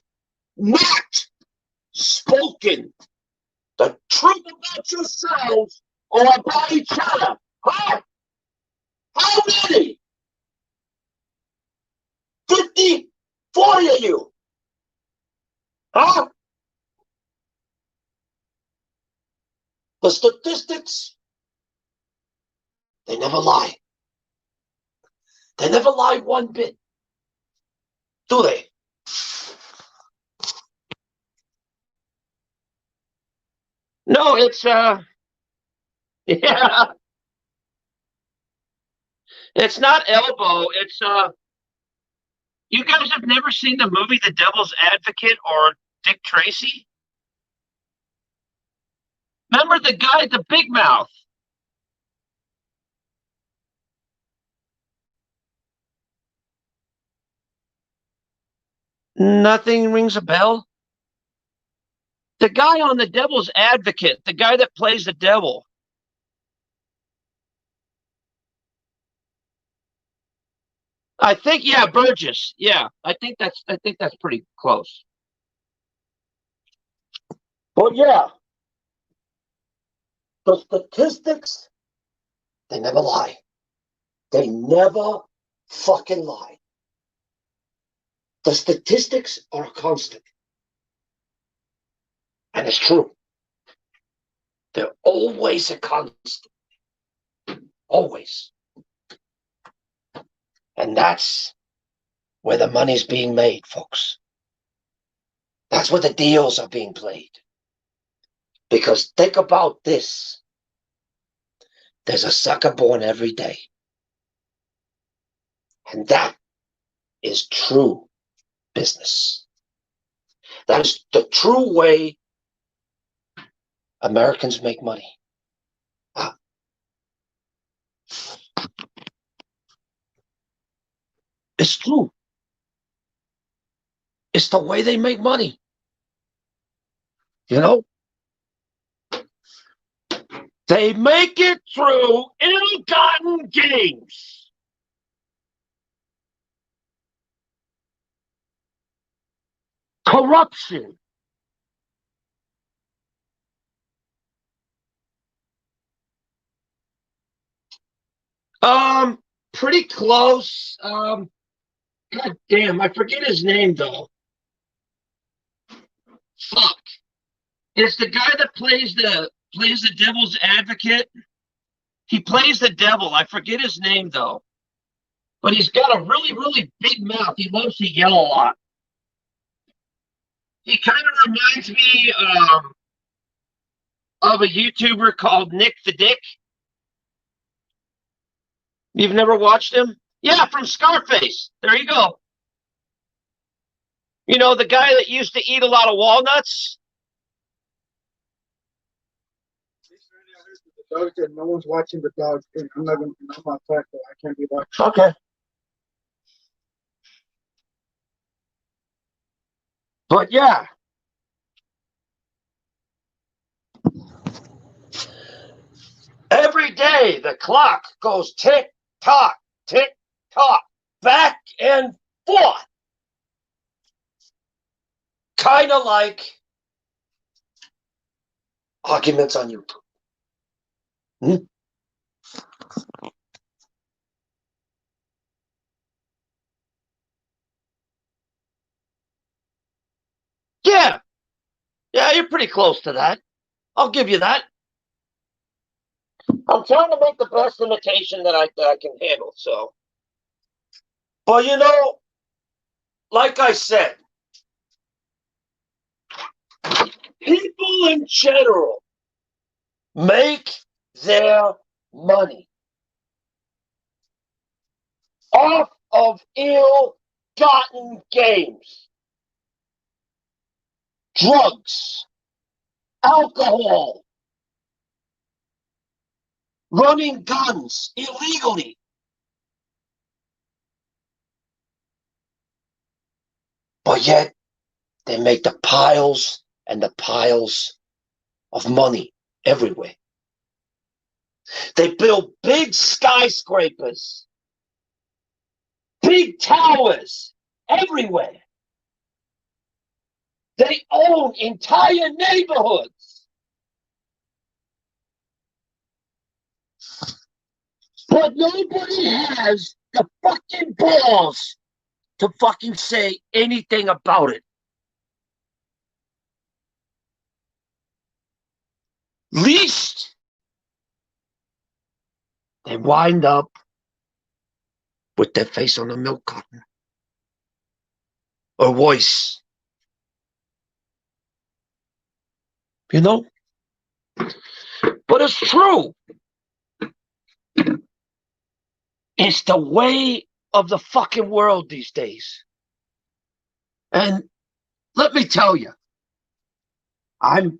not spoken the truth about yourselves or about each other? Huh? How dare you? Huh? The statistics, they never lie. They never lie one bit. Do they? No, it's yeah. It's not Elbow. It's you guys have never seen the movie The Devil's Advocate or Dick Tracy? Remember the guy, the big mouth? Nothing rings a bell. The guy on The Devil's Advocate, the guy that plays the devil. I think, yeah, Burgess. Yeah, I think that's pretty close. Well, yeah. The statistics, they never lie. They never fucking lie. The statistics are constant. And it's true. They're always a constant. Always. And that's where the money's being made, folks. That's where the deals are being played. Because think about this. There's a sucker born every day. And that is true business. That is the true way Americans make money. It's true. It's the way they make money. You know? They make it through ill-gotten gains. Corruption. Pretty close. God damn, I forget his name though. Fuck. It's the guy that plays the devil's advocate. He plays the devil. I forget his name though. But he's got a really, really big mouth. He loves to yell a lot. He kind of reminds me of a YouTuber called Nick the Dick. You've never watched him? Yeah, from Scarface. There you go. You know, the guy that used to eat a lot of walnuts? The dog said no one's watching the dog thing. I'm not tackle. I can't be watching. Okay. But yeah. Every day the clock goes tick tock, back and forth. Kind of like arguments on YouTube. Yeah. Yeah, you're pretty close to that. I'll give you that. I'm trying to make the best imitation that I can handle, so. But you know, like I said, people in general make their money off of ill-gotten gains. Drugs, alcohol, running guns illegally. But yet, they make the piles and the piles of money everywhere. They build big skyscrapers, big towers everywhere. They own entire neighborhoods. But nobody has the fucking balls to fucking say anything about it. Least they wind up with their face on the milk carton or worse. You know? But it's true. It's the way of the fucking world these days. And let me tell you, I'm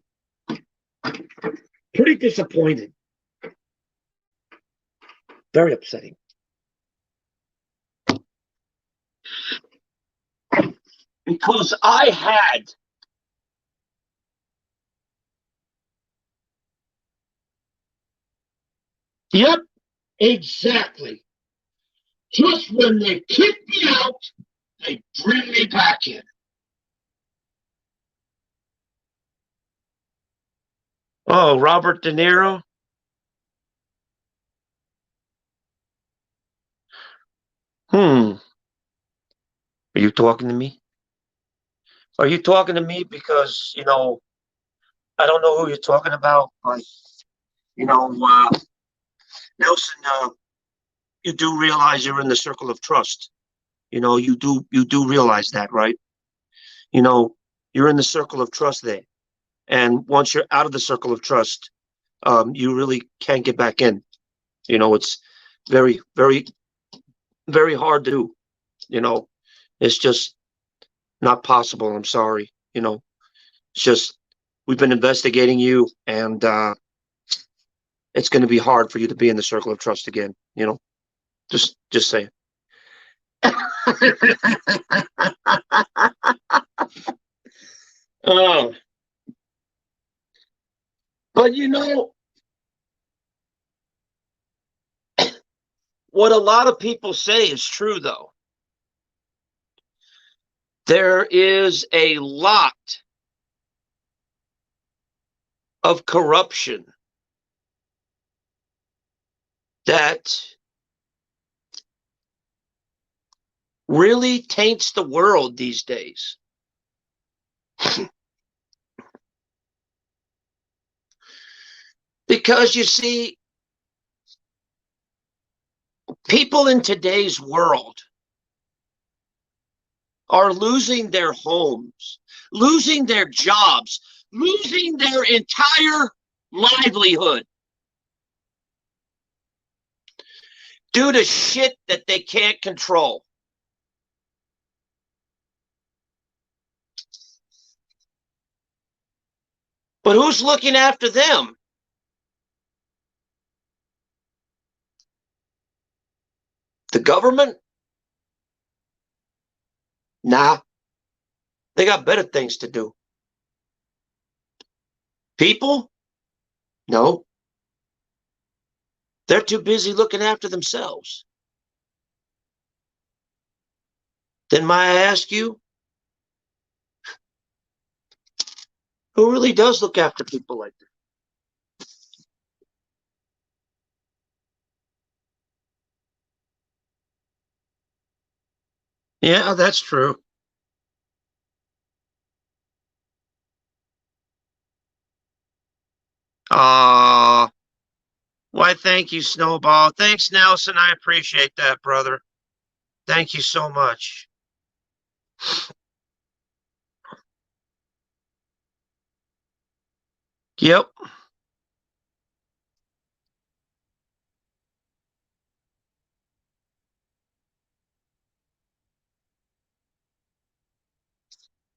pretty disappointed. Very upsetting. Because I had yep, exactly. Just when they kick me out, they bring me back in. Oh, Robert De Niro? Are you talking to me? Are you talking to me because, I don't know who you're talking about, but, Nelson, you do realize you're in the circle of trust. You do realize that, right? You're in the circle of trust there. And once you're out of the circle of trust, you really can't get back in. It's very, very, very hard to do. It's just not possible. I'm sorry. It's just we've been investigating you, and it's going to be hard for you to be in the circle of trust again. Just say. Oh, but what a lot of people say is true, though. There is a lot of corruption that really taints the world these days. Because you see, people in today's world are losing their homes, losing their jobs, losing their entire livelihood due to shit that they can't control. But who's looking after them? The government? Nah, they got better things to do. People? No. They're too busy looking after themselves. Then may I ask you, who really does look after people like that? Yeah, that's true. Why, thank you, Snowball. Thanks, Nelson. I appreciate that, brother. Thank you so much. Yep.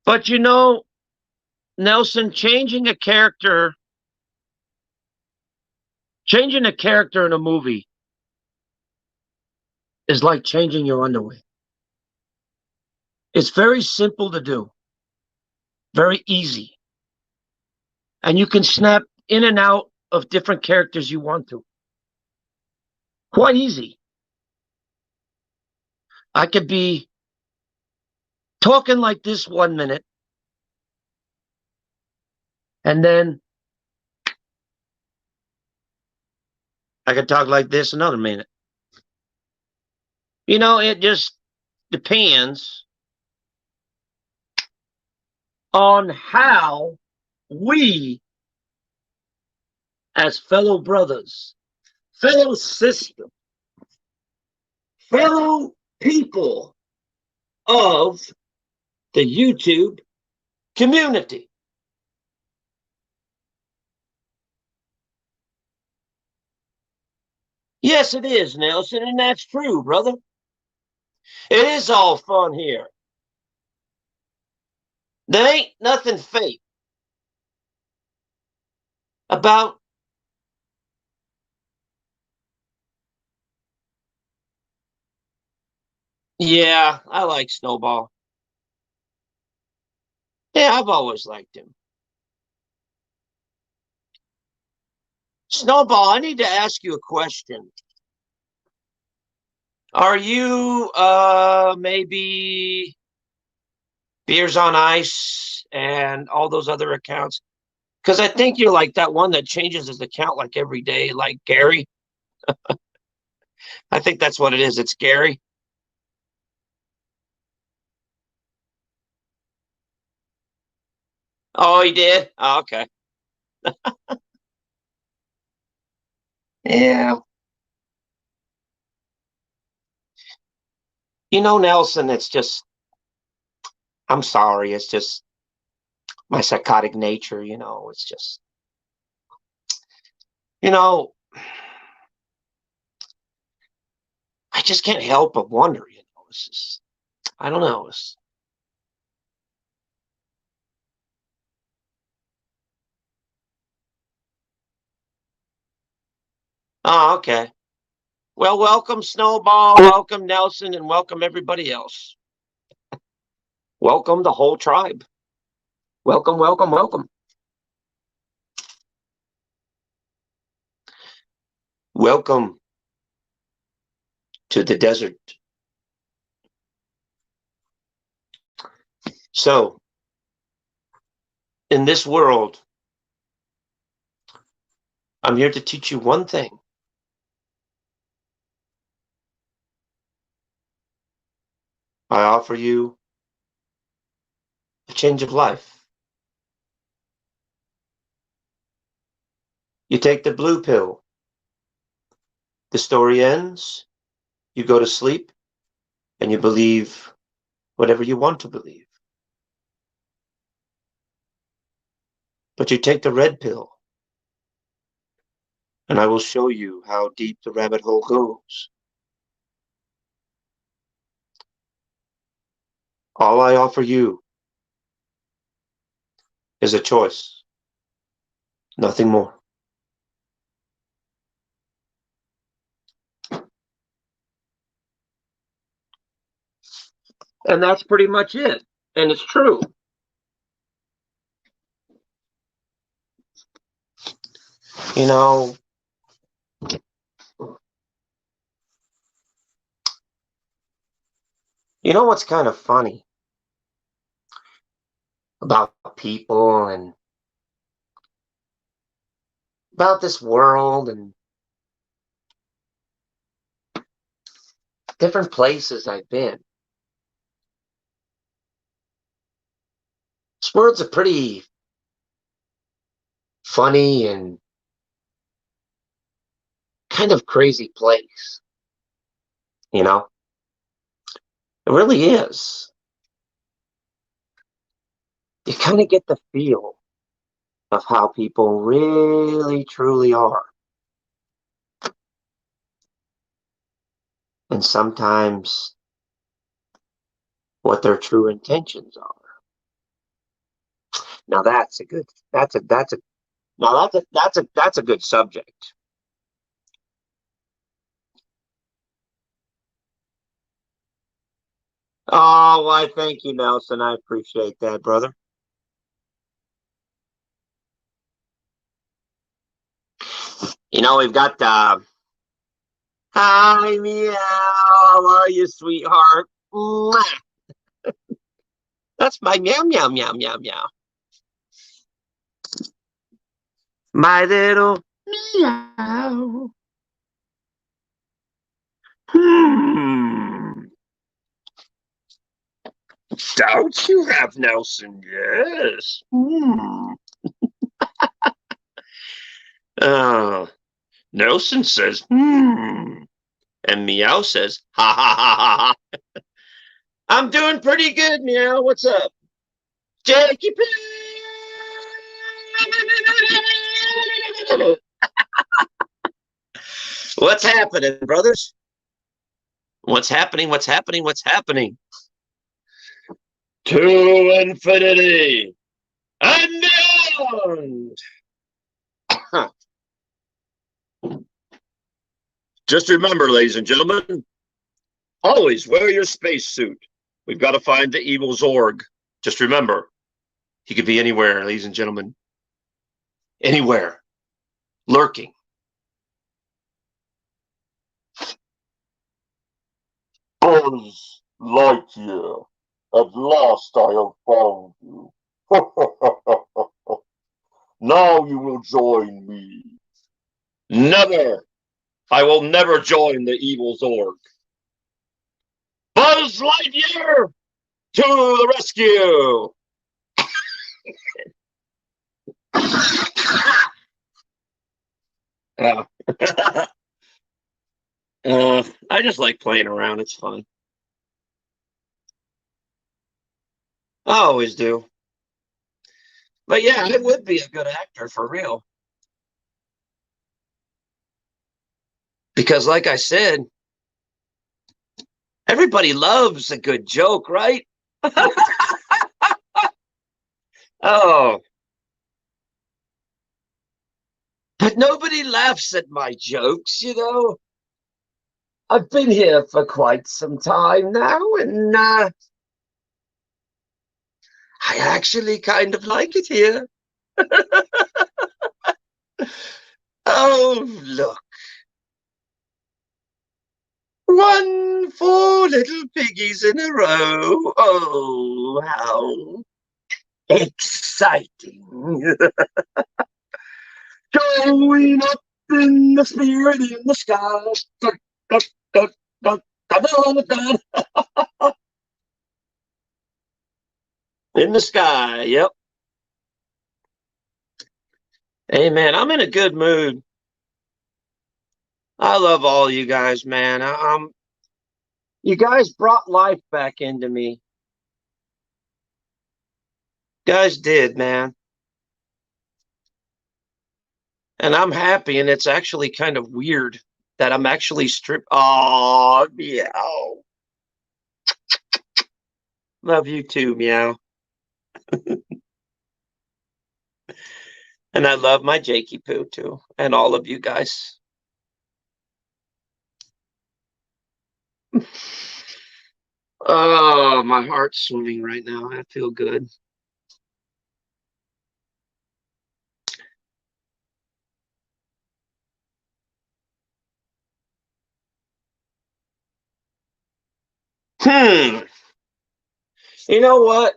But Nelson, changing a character in a movie is like changing your underwear. It's very simple to do, very easy. And you can snap in and out of different characters you want to. Quite easy. I could be talking like this 1 minute, and then I could talk like this another minute. It just depends on how we, as fellow brothers, fellow sisters, fellow people of the YouTube community, yes, it is, Nelson, and that's true, brother. It is all fun here. There ain't nothing fake about yeah, I like Snowball. Yeah, I've always liked him. Snowball, I need to ask you a question. Are you maybe Beers on Ice and all those other accounts? Because I think you're like that one that changes his account like every day, like Gary. I think that's what it is. It's Gary. Oh, he did? Oh, okay. Yeah. You know, Nelson, it's just, I'm sorry. It's just my psychotic nature, you know. It's just, you know, I just can't help but wonder, you know. It's just, I don't know. Oh, okay. Well, welcome, Snowball. Welcome, Nelson, and welcome everybody else. Welcome the whole tribe. Welcome, welcome, welcome. Welcome to the desert. So, in this world, I'm here to teach you one thing. I offer you a change of life. You take the blue pill. The story ends. You go to sleep and you believe whatever you want to believe. But you take the red pill, and I will show you how deep the rabbit hole goes. All I offer you is a choice, nothing more. And that's pretty much it. And it's true. You know, what's kind of funny about people and about this world and different places I've been. This world's a pretty funny and kind of crazy place. You know, it really is. You kind of get the feel of how people really truly are. And sometimes what their true intentions are. Now that's a good good subject. Oh, why, thank you, Nelson. I appreciate that, brother. We've got hi, meow. How are you, sweetheart? Mwah. That's my meow, meow, meow, meow, meow. My little meow. Hmm. Don't you have, Nelson? Yes. Nelson says, And Meow says, ha ha ha ha ha. I'm doing pretty good, Meow. What's up? Jakey Poo. What's happening, brothers? What's happening? What's happening? What's happening? To infinity and beyond. Just remember, ladies and gentlemen, always wear your spacesuit. We've got to find the evil Zorg. Just remember, he could be anywhere, ladies and gentlemen. Anywhere. Lurking. Buzz Lightyear, at last I have found you. Now you will join me. Never. I will never join the evil Zorg. Buzz Lightyear to the rescue. I just like playing around. It's fun. I always do. But yeah, I would be a good actor for real. Because like I said, everybody loves a good joke, right? Oh. But nobody laughs at my jokes, you know. I've been here for quite some time now, and I actually kind of like it here. Oh, look. 4 little piggies in a row. Oh, how exciting. Going up in the spirit in the sky. In the sky, yep. Hey, man, I'm in a good mood. I love all you guys, man. You guys brought life back into me. You guys did, man. And I'm happy, and it's actually kind of weird that I'm actually stripped. Oh, Meow. Love you too, Meow. And I love my Jakey Poo too, and all of you guys. Oh, my heart's swimming right now. I feel good. You know what?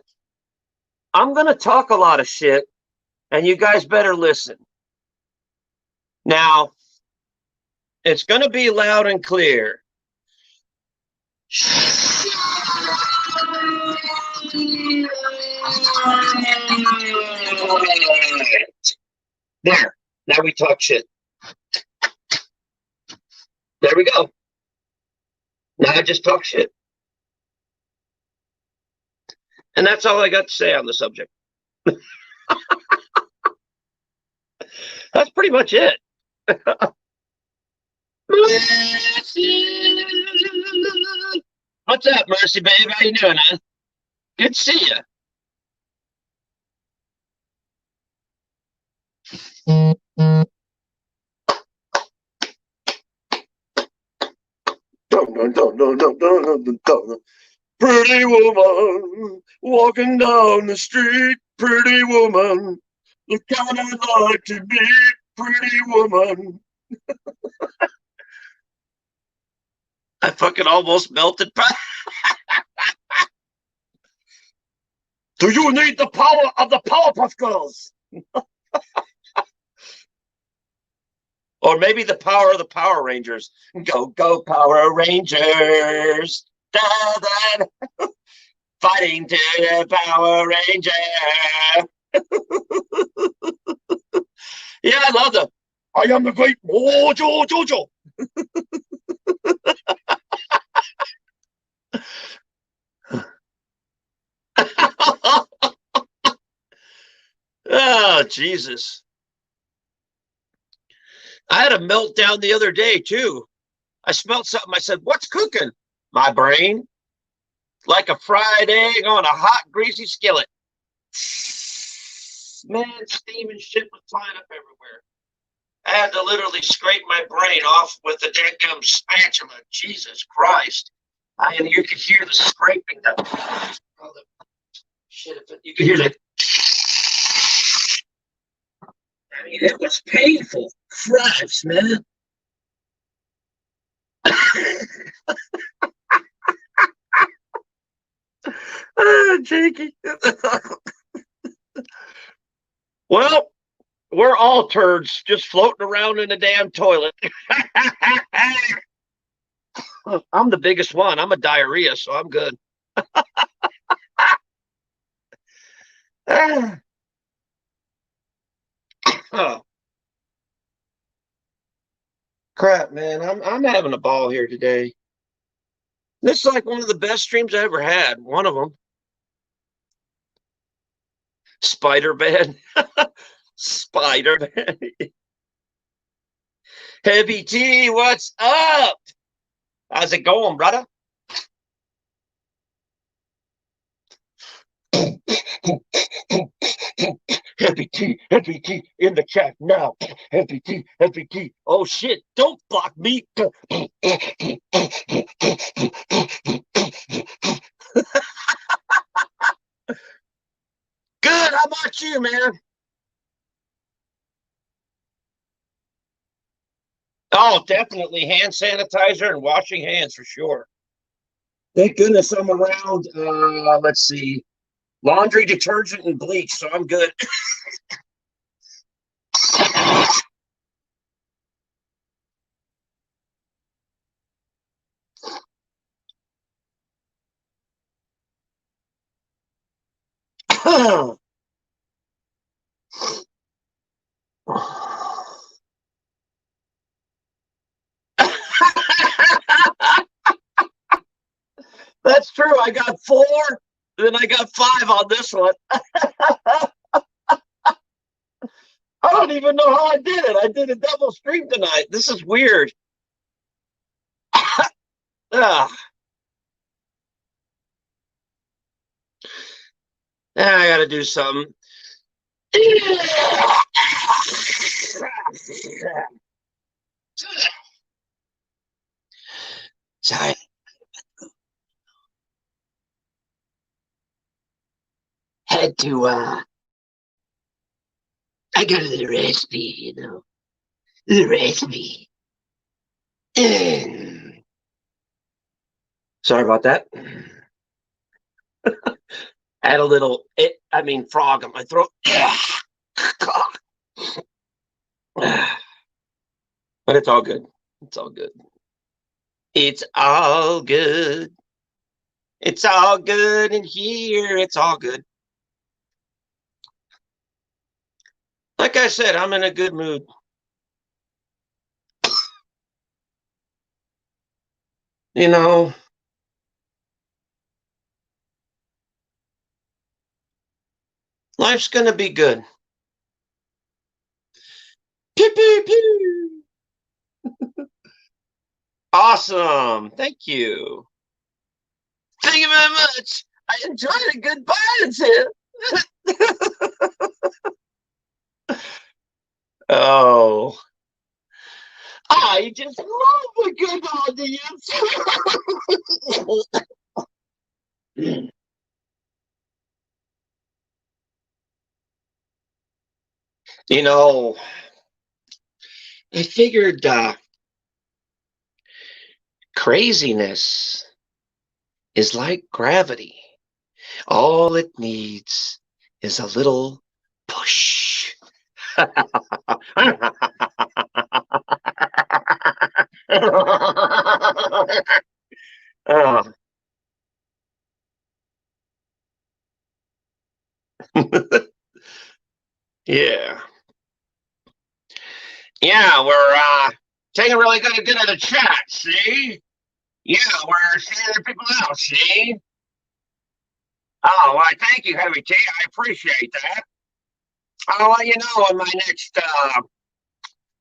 I'm going to talk a lot of shit, and you guys better listen. Now, it's going to be loud and clear. There. Now we talk shit. There we go. Now I just talk shit. And that's all I got to say on the subject. That's pretty much it. What's up, Mercy, babe? How you doing, huh? Good to see you. Pretty woman, walking down the street, pretty woman, the kind I'd like to be, pretty woman. I fucking almost melted. Do you need the power of the Powerpuff Girls? Or maybe the power of the Power Rangers. Go, go, Power Rangers. Da, da. fighting to the Power Ranger. Yeah, I love the I am the great Mojo Jojo. Oh, Jesus. I had a meltdown the other day, too. I smelled something. I said, what's cooking? My brain. Like a fried egg on a hot, greasy skillet. Man, steam and shit was flying up everywhere. I had to literally scrape my brain off with the dadgum spatula. Jesus Christ. And you could hear the scraping. Shit, you could hear that. I mean, it was painful. Christ, man. Jakey. Well, we're all turds just floating around in a damn toilet. I'm the biggest one. I'm a diarrhea, so I'm good. Oh. Crap, man. I'm having a ball here today. This is like one of the best streams I ever had. One of them. Spider-Man. Spider-Man. Heavy T, what's up? How's it going, brother? Heavy T in the chat now. Heavy T. Oh shit, don't block me. Good, how about you, man? Oh, definitely hand sanitizer and washing hands for sure. Thank goodness I'm around, let's see, laundry detergent and bleach, so I'm good. That's true. I got 4, then I got 5 on this one. I don't even know how I did it. I did a double stream tonight. This is weird. I gotta do something. Sorry. Had to I go to the recipe, the recipe. Sorry about that. I had a little frog in my throat. But it's all good. It's all good. It's all good. It's all good in here. It's all good. Like I said, I'm in a good mood. You know, life's gonna be good. Pew, pew, pew. Awesome. Thank you. Thank you very much. I enjoyed a good balance here. Oh. I just love a good audience. You know, I figured craziness is like gravity. All it needs is a little push. Yeah. Yeah, we're taking really good at the chat, see? Yeah, we're seeing the people out, see? Oh, well, thank you, Heavy T. I appreciate that. I'll let you know when my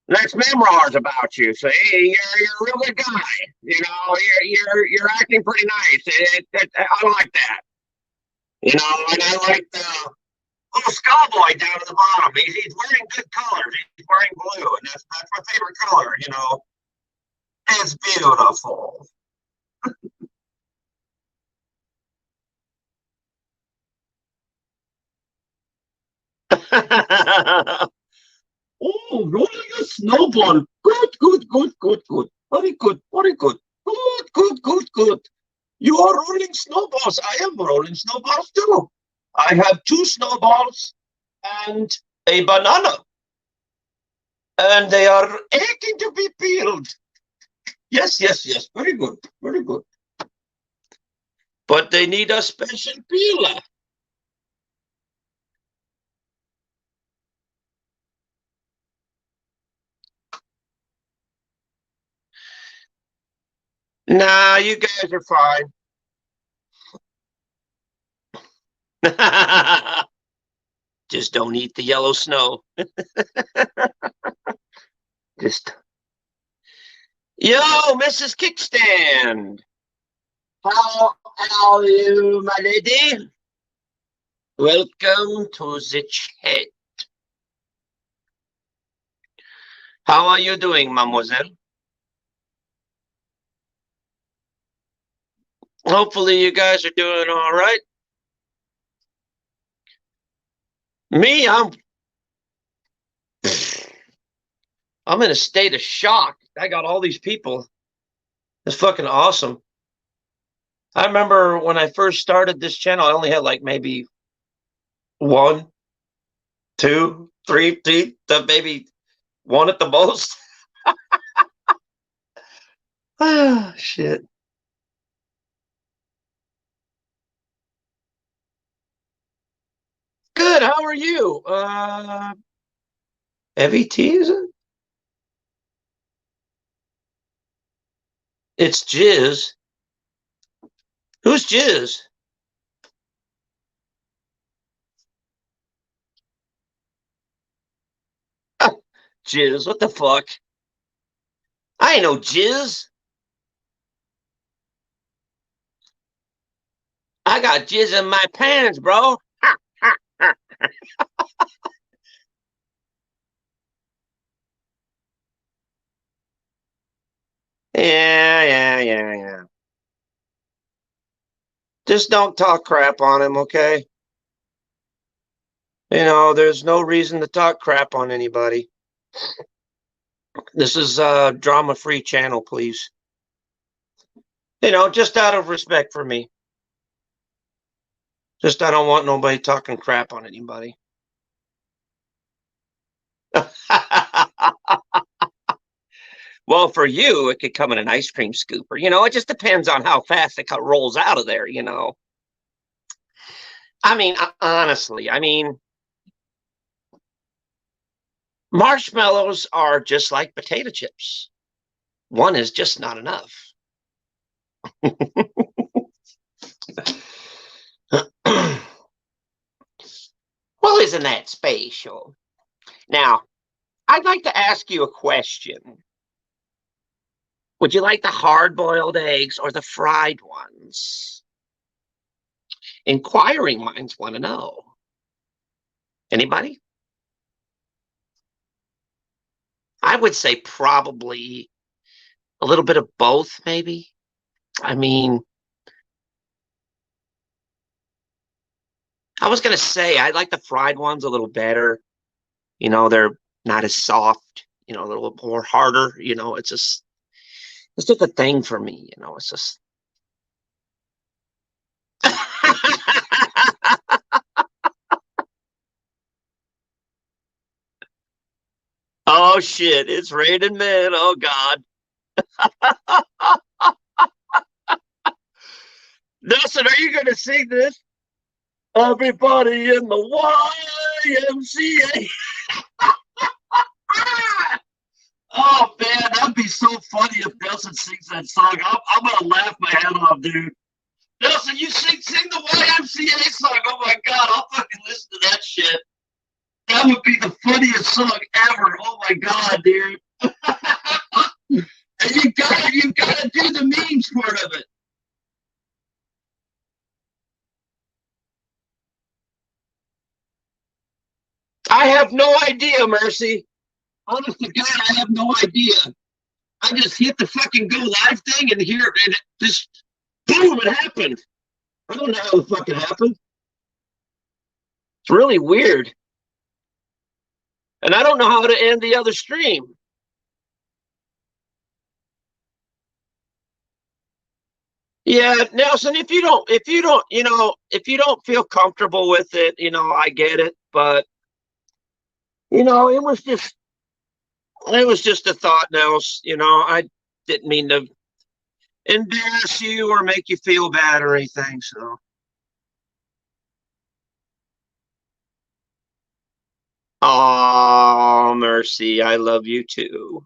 next memoirs about you. See, you're a real good guy. You know, you're acting pretty nice. I like that. You know, and I like the little Skullboy down at the bottom. He's wearing good colors. He's wearing blue, and that's my favorite color. You know, it's beautiful. Oh, rolling a snowball. Good. Very good, very good. Good. You are rolling snowballs. I am rolling snowballs too. I have 2 snowballs and a banana. And they are aching to be peeled. Yes. Very good. But they need a special peeler. Nah, you guys are fine. Just don't eat the yellow snow. Just. Yo, Mrs. Kickstand. How are you, my lady? Welcome to the chat. How are you doing, mademoiselle? Hopefully you guys are doing all right. Me, I'm in a state of shock. I got all these people. It's fucking awesome. I remember when I first started this channel, I only had like maybe 1, 2, 3, maybe 1 at the most. Ah, shit. Good. How are you? Heavy T, is it? It's Jizz. Who's Jizz? Jizz, what the fuck? I ain't no Jizz. I got jizz in my pants, bro. Yeah. Just don't talk crap on him, okay? You know, there's no reason to talk crap on anybody. This is a drama-free channel, please. You know, just out of respect for me. Just I don't want nobody talking crap on anybody. Well, for you, it could come in an ice cream scooper. You know, it just depends on how fast it rolls out of there, you know. I mean, honestly, marshmallows are just like potato chips. One is just not enough. Well, isn't that spatial? Now, I'd like to ask you a question. Would you like the hard-boiled eggs or the fried ones? Inquiring minds want to know. Anybody? I would say probably a little bit of both, maybe. I mean, I was going to say I like the fried ones a little better. You know, they're not as soft, you know, a little more harder. You know, it's just a thing for me. You know, it's just. Oh, shit. It's raining men. Oh, God. Nelson, are you going to sing this? Everybody in the white YMCA. Oh man, that'd be so funny if Nelson sings that song. I'm gonna laugh my head off, dude. Nelson, you sing the YMCA song. Oh my god, I'll fucking listen to that shit. That would be the funniest song ever. Oh my god, dude. And you gotta do the memes part of it. I have no idea, Mercy. Honest to God, I have no idea. I just hit the fucking go live thing and here and it just boom, it happened. I don't know how the fuck it happened. It's really weird. And I don't know how to end the other stream. Yeah, Nelson, if you don't, if you don't feel comfortable with it, I get it. But, it was just a thought, Nels. I didn't mean to embarrass you or make you feel bad or anything. So, oh, Mercy, I love you too.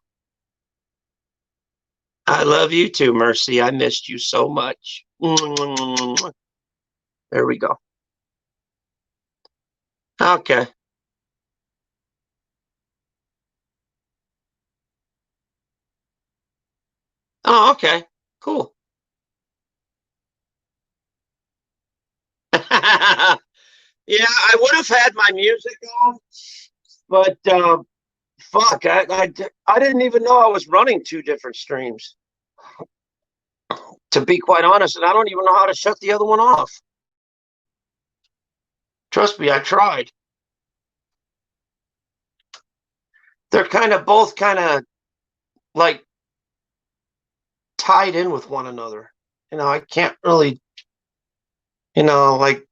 I love you too, Mercy. I missed you so much. There we go. Okay. Oh, okay. Cool. Yeah, I would have had my music on, but fuck, I didn't even know I was running two different streams. To be quite honest, and I don't even know how to shut the other one off. Trust me, I tried. They're both kind of like tied in with one another. I can't really, like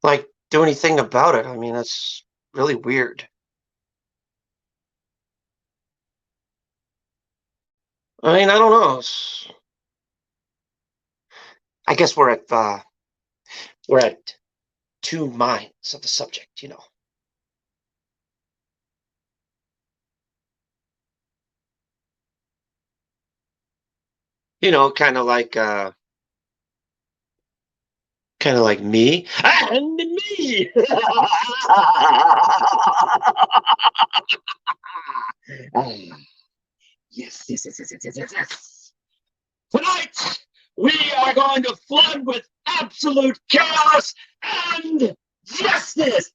like do anything about it. I mean, it's really weird. I mean, I don't know. I guess we're at two minds of the subject, kind of like me and me. Yes, yes, yes, yes, yes, yes, yes, yes. Tonight, we are going to flood with absolute chaos and justice.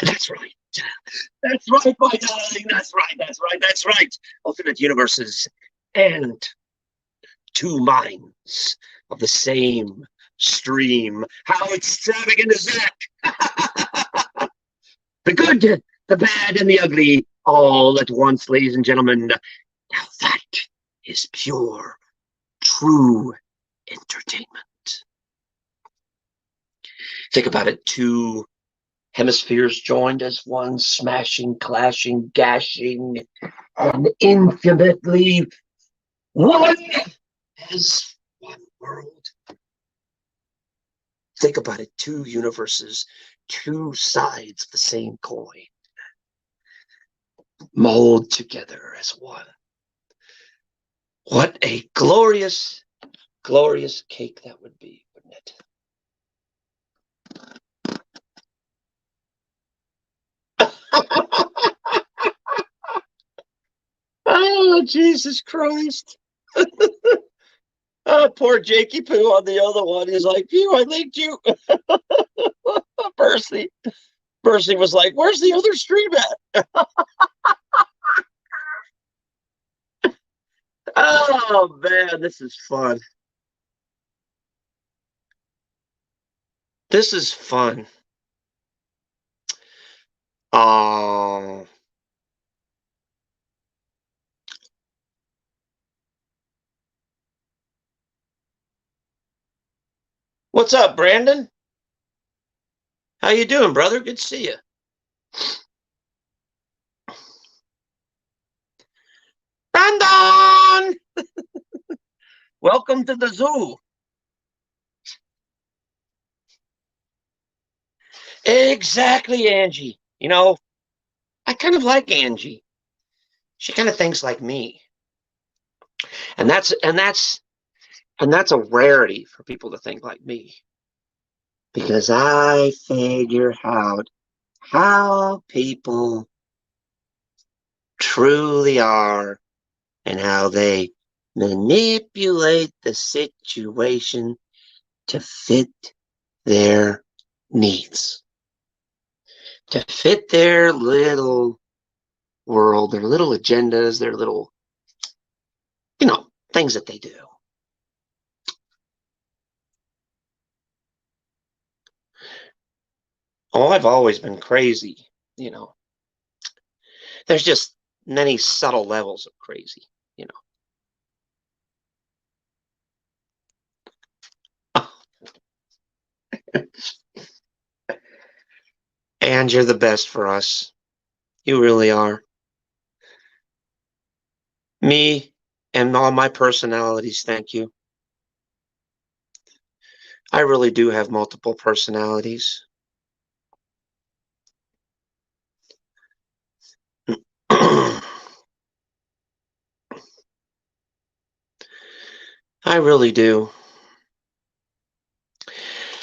That's right. That's right, my darling. That's right. That's right. That's right. Alternate universes and two minds of the same stream. How extravagant is that? The good, the bad, and the ugly, all at once, ladies and gentlemen. Now that is pure, true entertainment. Think about it. Two hemispheres joined as one, smashing, clashing, gashing, and infinitely one as one world. Think about it. Two universes, two sides of the same coin, mold together as one. What a glorious, glorious cake that would be, wouldn't it? Oh, Jesus Christ. Oh, poor Jakey Poo on the other one. He's like, Phew, I linked you. Percy. Percy was like, where's the other stream at? Oh, man, this is fun. This is fun. Oh. What's up, Brandon? How you doing, brother? Good to see you. Welcome to the zoo. Exactly, Angie. You know, I kind of like Angie. She kind of thinks like me. And that's a rarity for people to think like me. Because I figure out how people truly are and how they manipulate the situation to fit their needs, to fit their little world, their little agendas, their little, things that they do. Oh, I've always been crazy, you know. There's just many subtle levels of crazy, you know. And you're the best for us. You really are. Me and all my personalities, thank you. I really do have multiple personalities. I really do.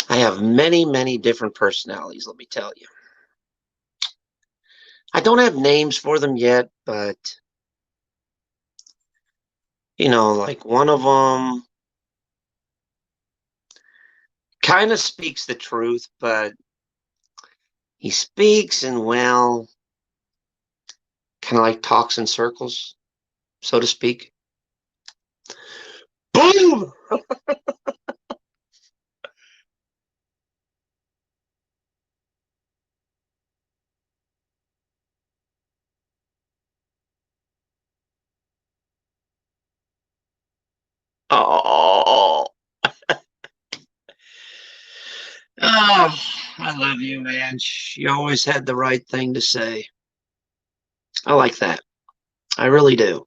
I have many, many different personalities, let me tell you. I don't have names for them yet, but, like one of them kind of speaks the truth, but he speaks and, well, kind of like talks in circles, so to speak. Boom! Oh, oh, I love you, man. You always had the right thing to say. I like that. I really do.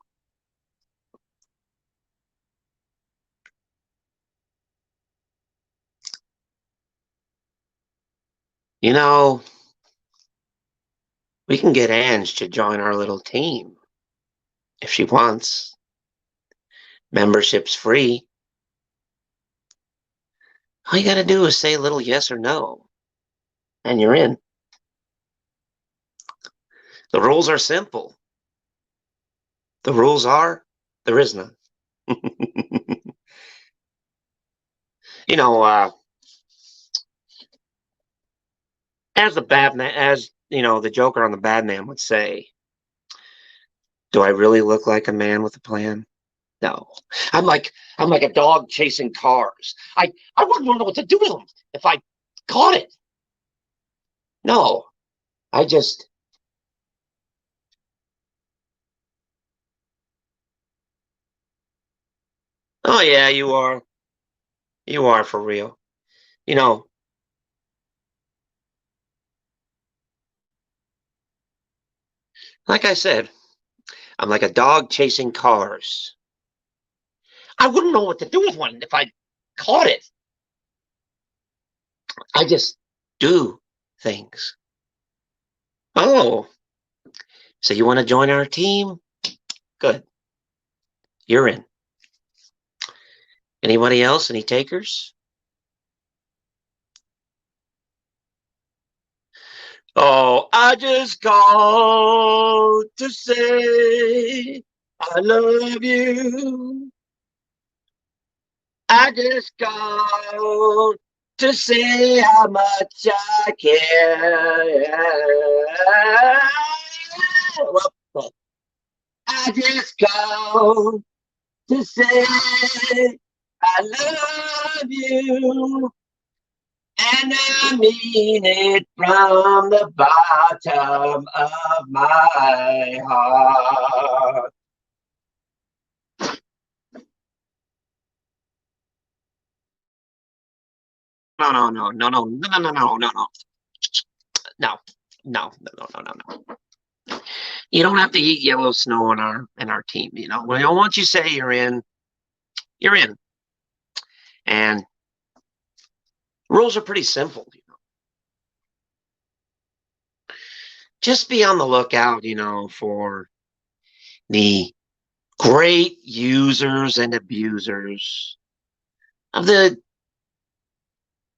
You know, we can get Ange to join our little team if she wants. Membership's free. All you gotta do is say a little yes or no, and you're in. The rules are simple. The rules are there is none. you know, uh, as the Batman, as the Joker on the Batman would say, do I really look like a man with a plan? No. I'm like a dog chasing cars. I wouldn't know what to do with them if I caught it. No. I just Oh yeah, you are. You are for real. You know, like I said, I'm like a dog chasing cars. I wouldn't know what to do with one if I caught it. I just do things. Oh, so you want to join our team? Good. You're in. Anybody else? Any takers? Oh, I just called to say I love you. I just called to say how much I care. Well, I just called to say I love you, and I mean it from the bottom of my heart. No, no, no, no, no, no, no, no, no, no, no, no, no, no, no, no. You don't have to eat yellow snow in our team. Once you say you're in, you're in. And rules are pretty simple. Just be on the lookout, for the great users and abusers of the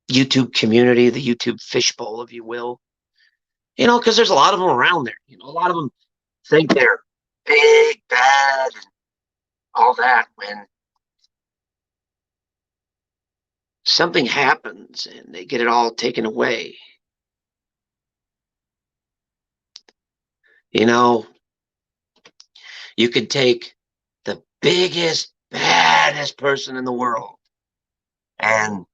YouTube community, the YouTube fishbowl, if you will. Because there's a lot of them around there. A lot of them think they're big, bad, and all that when something happens and they get it all taken away. You could take the biggest, baddest person in the world and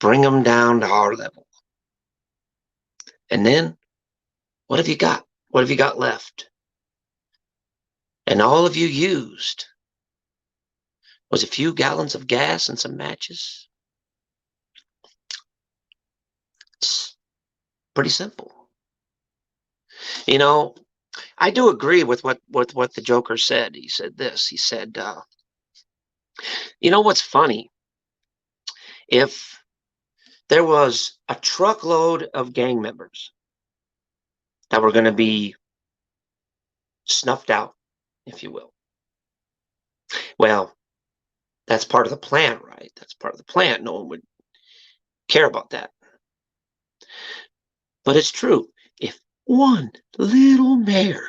bring them down to our level. And then, what have you got? What have you got left? And all of you used was a few gallons of gas and some matches. It's pretty simple. I do agree with what the Joker said. He said this. He said, what's funny? If there was a truckload of gang members that were going to be snuffed out, if you will. Well, that's part of the plan, right? That's part of the plan. No one would care about that. But it's true. If one little mayor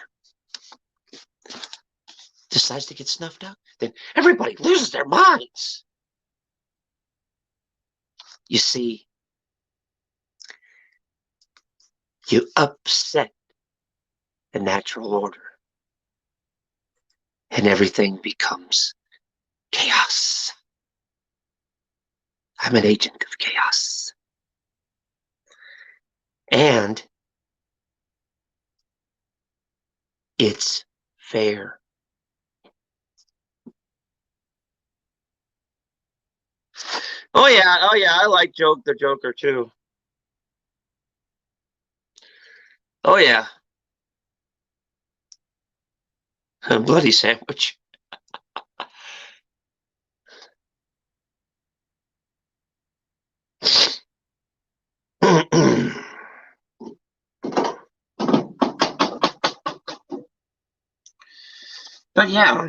decides to get snuffed out, then everybody loses their minds. You see, you upset the natural order, and everything becomes chaos. I'm an agent of chaos. And it's fair. Oh yeah, I like the Joker too. Oh yeah. A bloody sandwich. But yeah,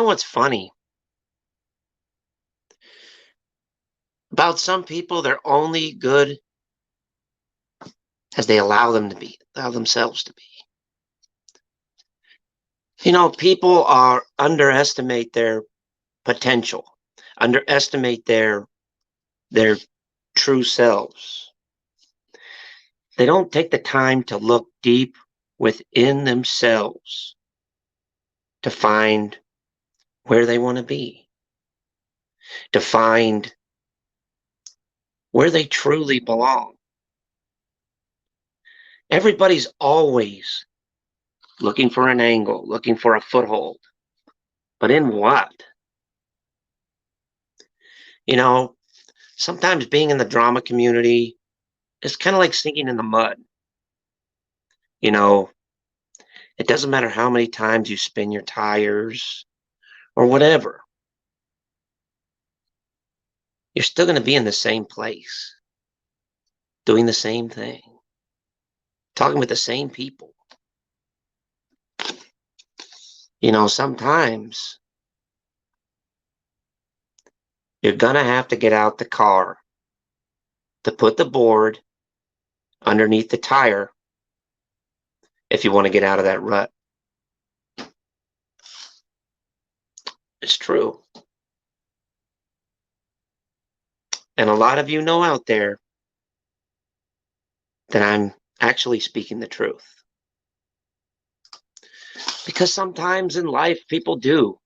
what's funny about some people? They're only good as they allow themselves to be. People underestimate their potential, underestimate their true selves. They don't take the time to look deep within themselves to find where they want to be, to find where they truly belong. Everybody's always looking for an angle, looking for a foothold. But in what? Sometimes being in the drama community is kind of like sinking in the mud. It doesn't matter how many times you spin your tires or whatever. You're still going to be in the same place, doing the same thing, talking with the same people. Sometimes you're going to have to get out the car to put the board underneath the tire if you want to get out of that rut. It's true. And a lot of you know out there that I'm actually speaking the truth. Because sometimes in life, people do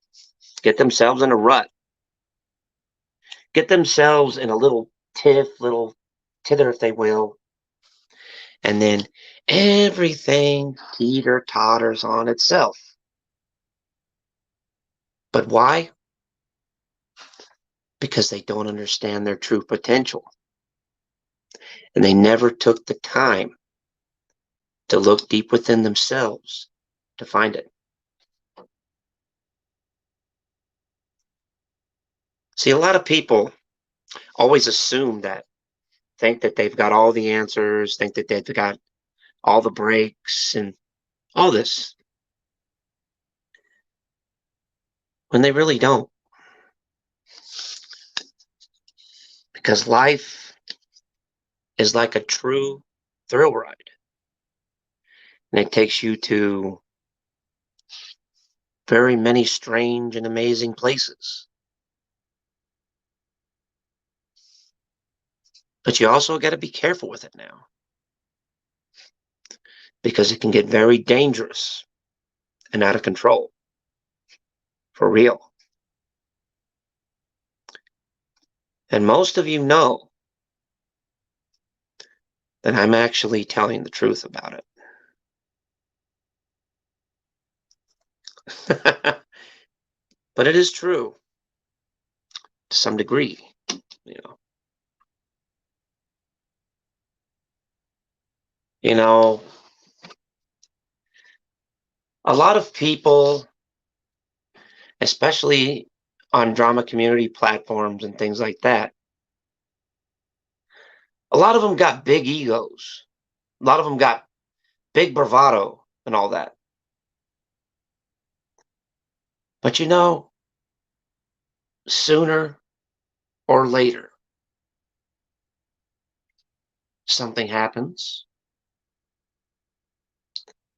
get themselves in a rut, get themselves in a little tither, if they will, and then everything teeter-totters on itself. But why? Because they don't understand their true potential. And they never took the time to look deep within themselves to find it. See, a lot of people always assume that, think that they've got all the answers, think that they've got all the breaks and all this, when they really don't. Because life is like a true thrill ride. And it takes you to very many strange and amazing places. But you also got to be careful with it now, because it can get very dangerous and out of control. For real. And most of you know that I'm actually telling the truth about it. But it is true to some degree, you know. You know, a lot of people, especially on drama community platforms and things like that, a lot of them got big egos. A lot of them got big bravado and all that. But you know, sooner or later, something happens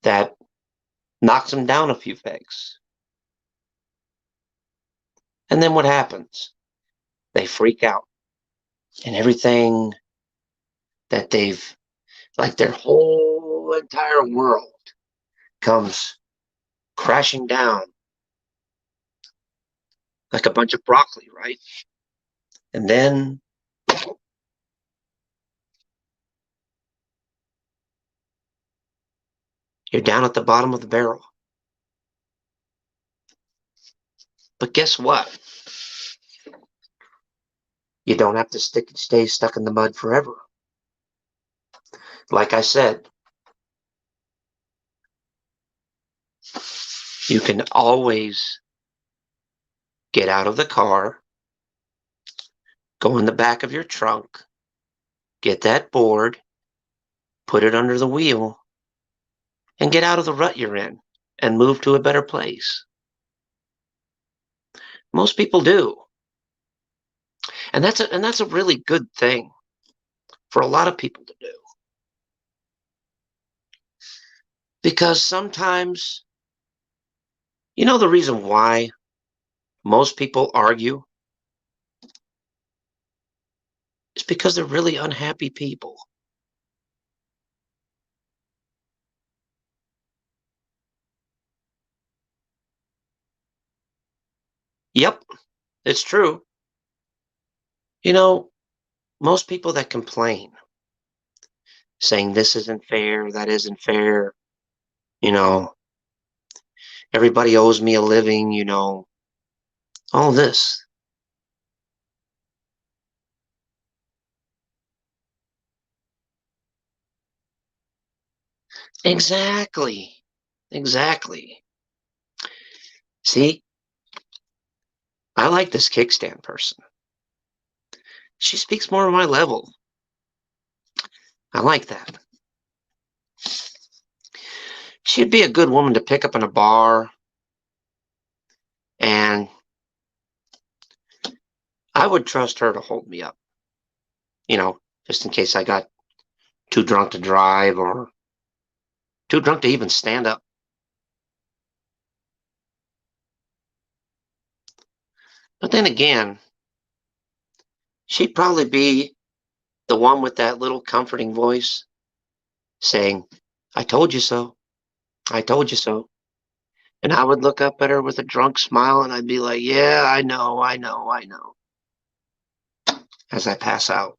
that knocks them down a few pegs. And then what happens? They freak out. And everything that they've, like their whole entire world comes crashing down like a bunch of broccoli, right? And then you're down at the bottom of the barrel. But guess what? You don't have to stay stuck in the mud forever. Like I said, you can always get out of the car, go in the back of your trunk, get that board, put it under the wheel, and get out of the rut you're in and move to a better place. Most people do. And that's a really good thing for a lot of people to do. Because sometimes, you know, the reason why most people argue is because they're really unhappy people. Yep, it's true. You know, most people that complain, saying this isn't fair, that isn't fair, you know, everybody owes me a living, you know, all this. Exactly. Exactly. See, I like this kickstand person. She speaks more on my level. I like that. She'd be a good woman to pick up in a bar, and I would trust her to hold me up, you know, just in case I got too drunk to drive or too drunk to even stand up. But then again, she'd probably be the one with that little comforting voice saying, I told you so. I told you so. And I would look up at her with a drunk smile and I'd be like, yeah, I know, I know, I know. As I pass out.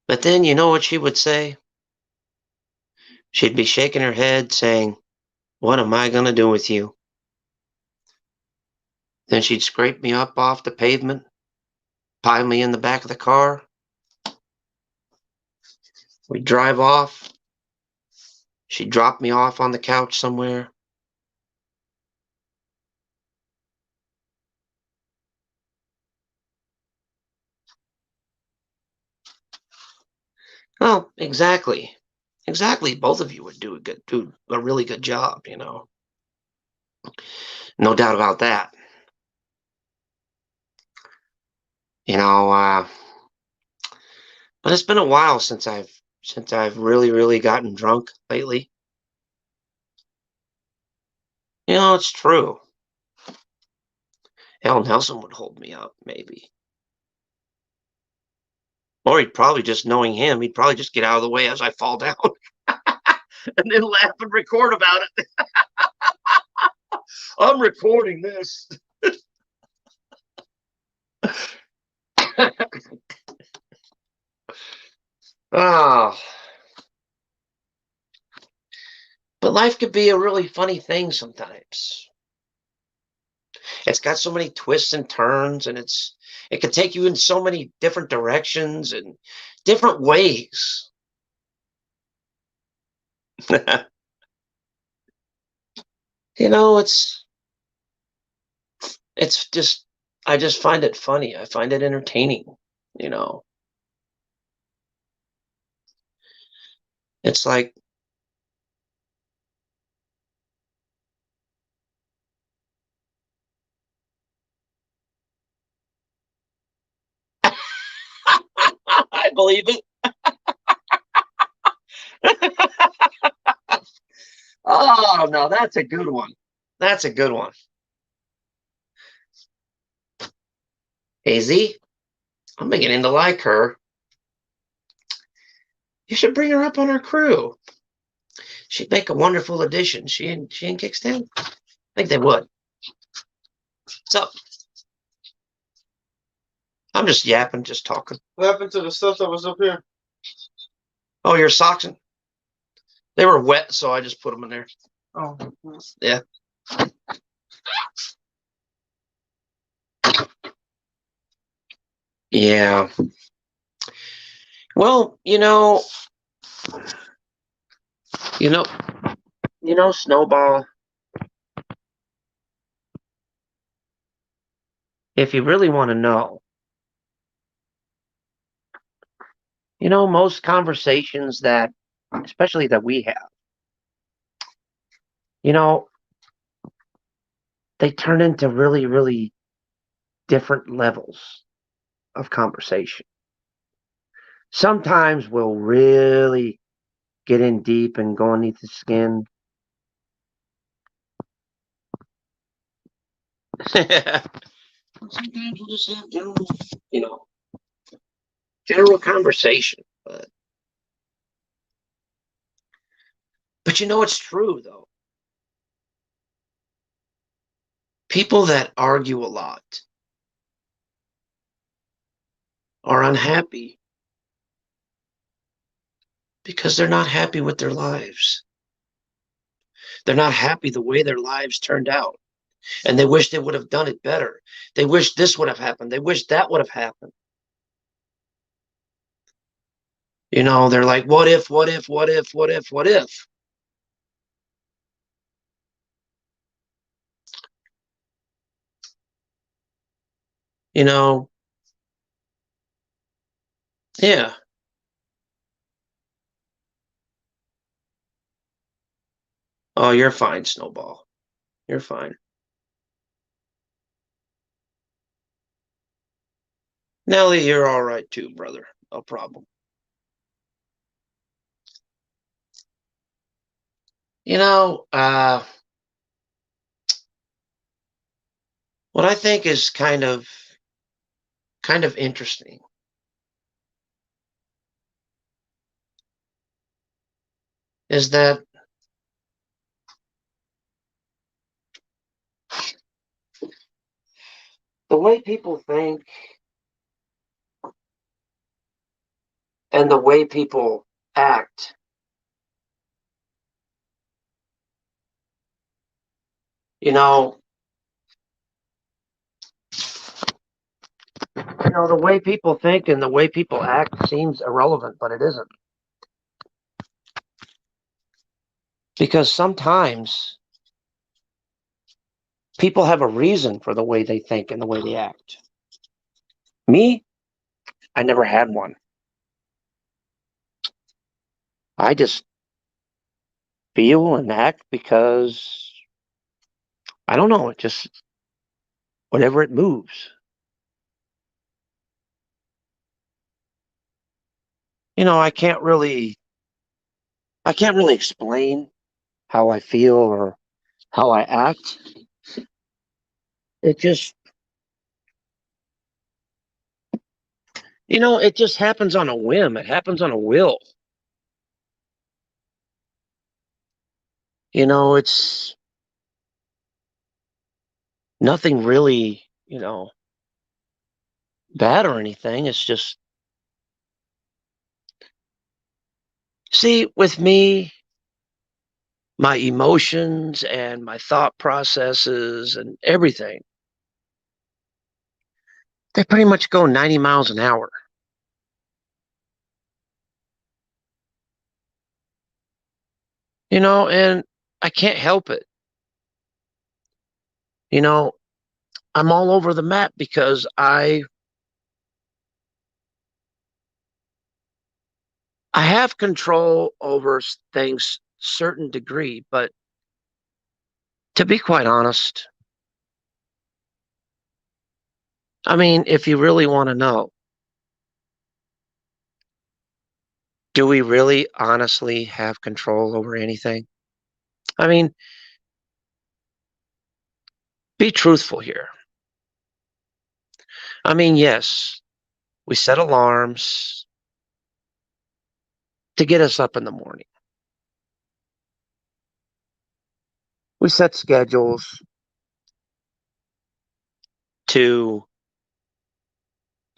But then you know what she would say? She'd be shaking her head saying, what am I going to do with you? Then she'd scrape me up off the pavement, pile me in the back of the car, We drive off. She dropped me off on the couch somewhere. Oh, exactly. Exactly. Both of you would do a really good job, you know. No doubt about that. You know, but it's been a while since I've really gotten drunk lately. You know, it's true. Hell, Nelson would hold me up, maybe. Or he'd probably just, knowing him, he'd probably just get out of the way as I fall down and then laugh and record about it. I'm recording this. Oh. But life could be a really funny thing sometimes. It's got so many twists and turns, and it can take you in so many different directions and different ways. You know, it's just, I just find it funny. I find it entertaining, you know. It's like, I believe it. Oh, no, that's a good one. That's a good one. AZ, I'm beginning to like her. You should bring her up on our crew. She'd make a wonderful addition. She and Kickstand? I think they would. What's up? I'm just yapping, just talking. What happened to the stuff that was up here? Oh, your socks? They were wet, so I just put them in there. Oh. Yeah. Yeah. Well, Snowball, if you really want to know, most conversations that, especially that we have, they turn into really, really different levels of conversation. Sometimes we'll really get in deep and go underneath the skin. Sometimes we'll just have general conversation. But it's true, though. People that argue a lot are unhappy because they're not happy with their lives. They're not happy the way their lives turned out. And they wish they would have done it better. They wish this would have happened. They wish that would have happened. They're like, what if, what if, what if, what if, what if? Yeah. Oh, you're fine, Snowball. You're fine. Nelly, you're all right too, brother. No problem. What I think is kind of interesting is that the way people think and the way people act, the way people think and the way people act seems irrelevant, but it isn't. Because sometimes people have a reason for the way they think and the way they act. Me, I never had one. I just feel and act because I don't know, it just whenever it moves. I can't really explain how I feel or how I act. It just it just happens on a whim. It happens on a will. It's nothing really, bad or anything. It's just, see, with me, my emotions and my thought processes and everything, they pretty much go 90 miles an hour. And I can't help it. You know, I'm all over the map because I have control over things certain degree, but to be quite honest, I mean, if you really want to know, do we really honestly have control over anything? I mean, be truthful here. I mean, yes, we set alarms to get us up in the morning. We set schedules to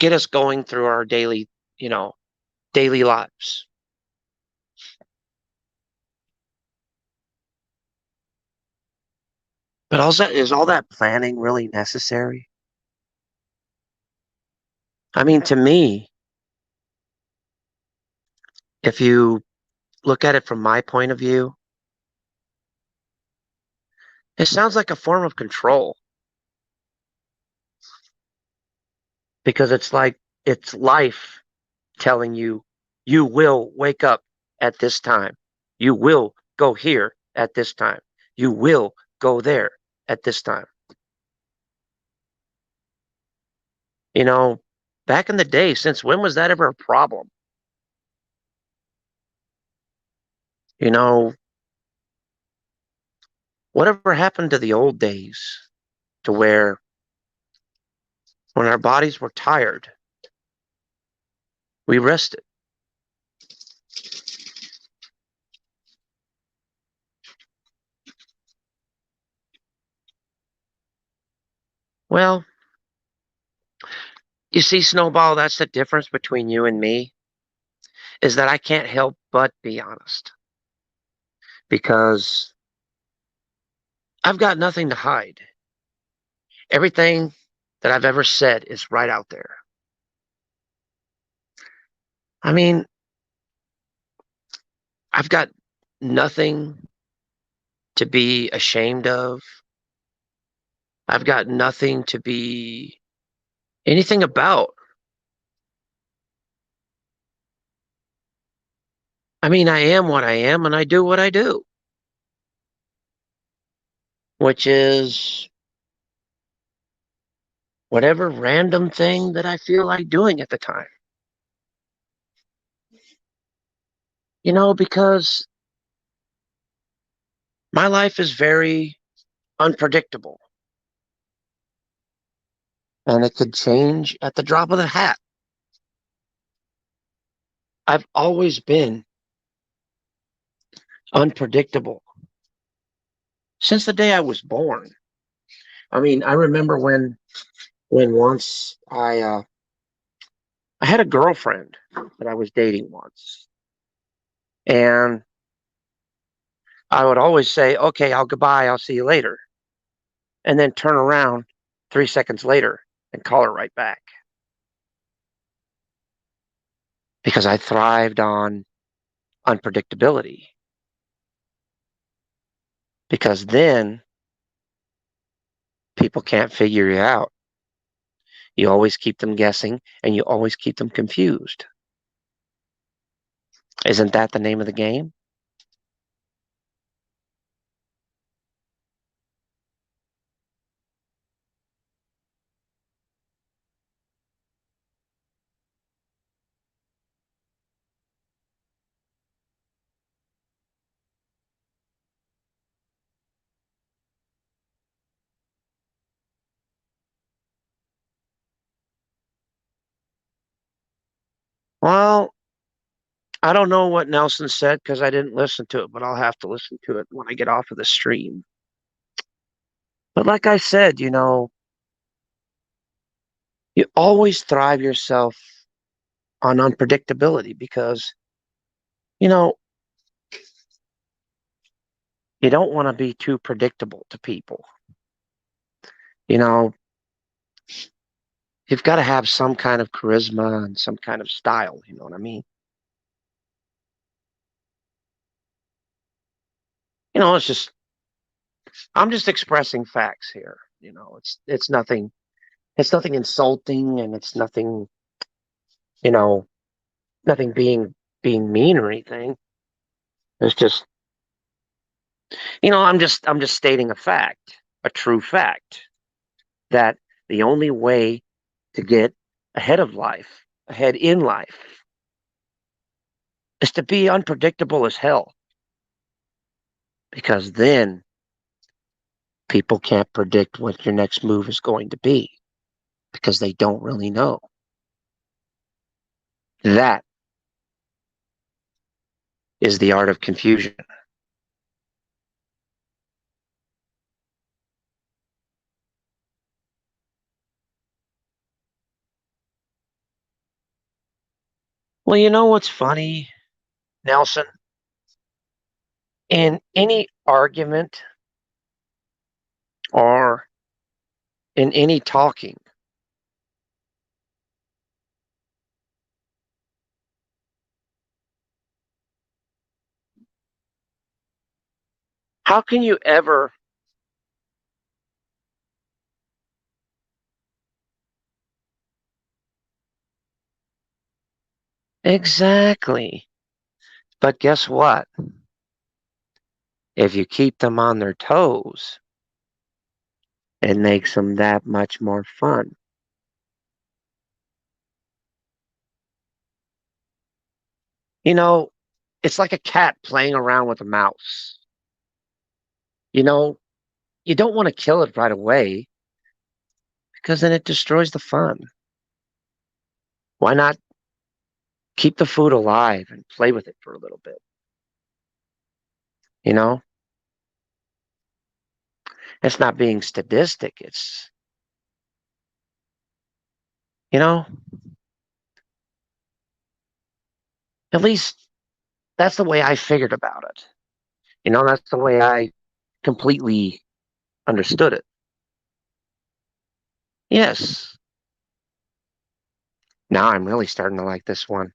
get us going through our daily lives. But all that planning really necessary? I mean, to me, if you look at it from my point of view, it sounds like a form of control because it's like it's life telling you, you will wake up at this time. You will go here at this time. You will go there at this time. You know, back in the day, since when was that ever a problem? You know, whatever happened to the old days to where when our bodies were tired, we rested. Well, you see, Snowball, that's the difference between you and me, is that I can't help but be honest because I've got nothing to hide. Everything that I've ever said is right out there. I mean, I've got nothing to be ashamed of. I've got nothing to be anything about. I mean, I am what I am and I do what I do, which is whatever random thing that I feel like doing at the time. Because my life is very unpredictable and it could change at the drop of the hat. I've always been unpredictable since the day I was born. I mean, I remember when once I had a girlfriend that I was dating once, and I would always say, "Okay, goodbye, I'll see you later," and then turn around 3 seconds later and call her right back because I thrived on unpredictability. because then people can't figure you out. You always keep them guessing and you always keep them confused. Isn't that the name of the game? Well, I don't know what Nelson said because I didn't listen to it, but I'll have to listen to it when I get off of the stream. But like I said, you always thrive yourself on unpredictability because, you know, you don't want to be too predictable to people. You know, you've got to have some kind of charisma and some kind of style. You know what I mean? It's just, I'm just expressing facts here. It's nothing insulting and it's nothing, you know, nothing being mean or anything. It's just, I'm just stating a fact, a true fact that the only way to get ahead of life, ahead in life, is to be unpredictable as hell. Because then people can't predict what your next move is going to be because they don't really know. That is the art of confusion. Well, you know what's funny, Nelson? In any argument or in any talking, how can you ever exactly? But guess what? If you keep them on their toes, it makes them that much more fun. You know, it's like a cat playing around with a mouse. You know, you don't want to kill it right away because then it destroys the fun. Why not keep the food alive and play with it for a little bit? You know, it's not being sadistic. It's, you know, at least that's the way I figured about it. That's the way I completely understood it. Yes. Now I'm really starting to like this one.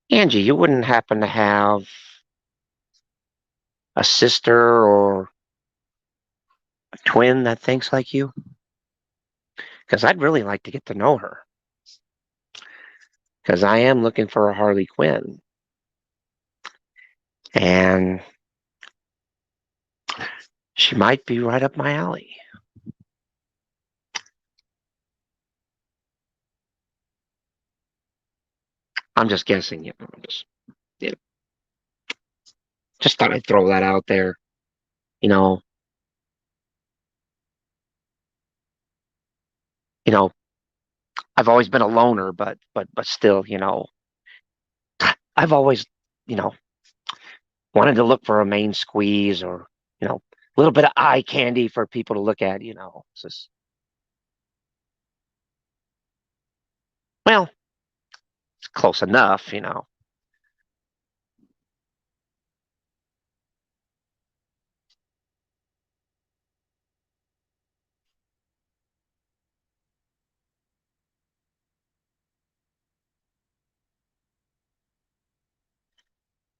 Angie, you wouldn't happen to have a sister or a twin that thinks like you? Because I'd really like to get to know her. Because I am looking for a Harley Quinn. And she might be right up my alley. I'm just guessing, you know, just thought I'd throw that out there. You know, you know, I've always been a loner, but still, I've always, you know, wanted to look for a main squeeze or, a little bit of eye candy for people to look at. It's just, well, it's close enough.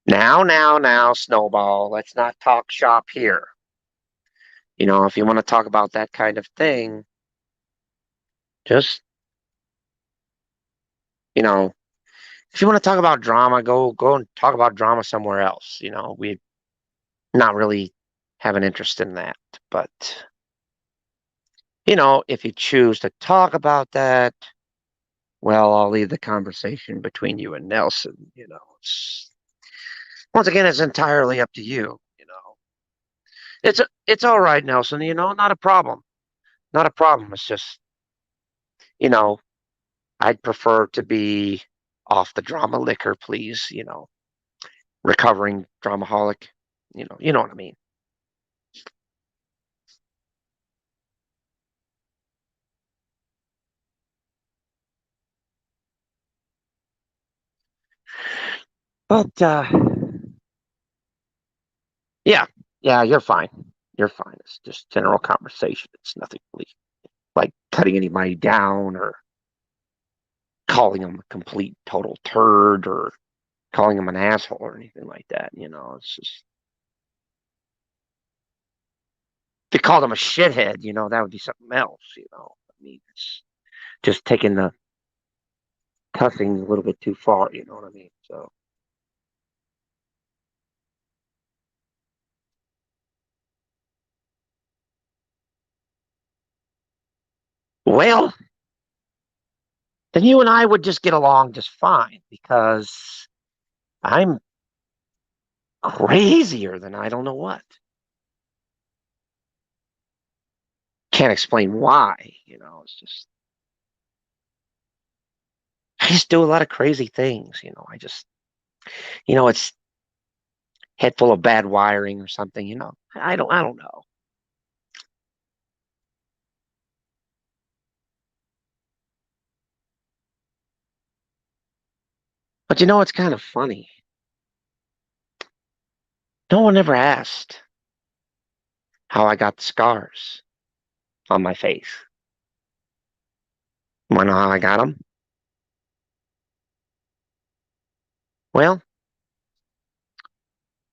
Now, Snowball, let's not talk shop here. If you want to talk about that kind of thing, just, if you want to talk about drama, go and talk about drama somewhere else. We not really have an interest in that. But, if you choose to talk about that, well, I'll leave the conversation between you and Nelson. Once again, it's entirely up to you. It's all right, Nelson. Not a problem. Not a problem. It's just, you know, I'd prefer to be off the drama liquor, please. Recovering dramaholic. You know what I mean. But yeah, you're fine. You're fine. It's just general conversation. It's nothing really like cutting anybody down or calling them a complete total turd or calling them an asshole or anything like that. It's just if you called him a shithead, that would be something else. I mean, it's just taking the cussing a little bit too far. You know what I mean? So, well, then you and I would just get along just fine because I'm crazier than I don't know what. Can't explain why. It's just I just do a lot of crazy things. It's head full of bad wiring or something. I don't know. But it's kind of funny. No one ever asked how I got the scars on my face. Want to know how I got them? Well,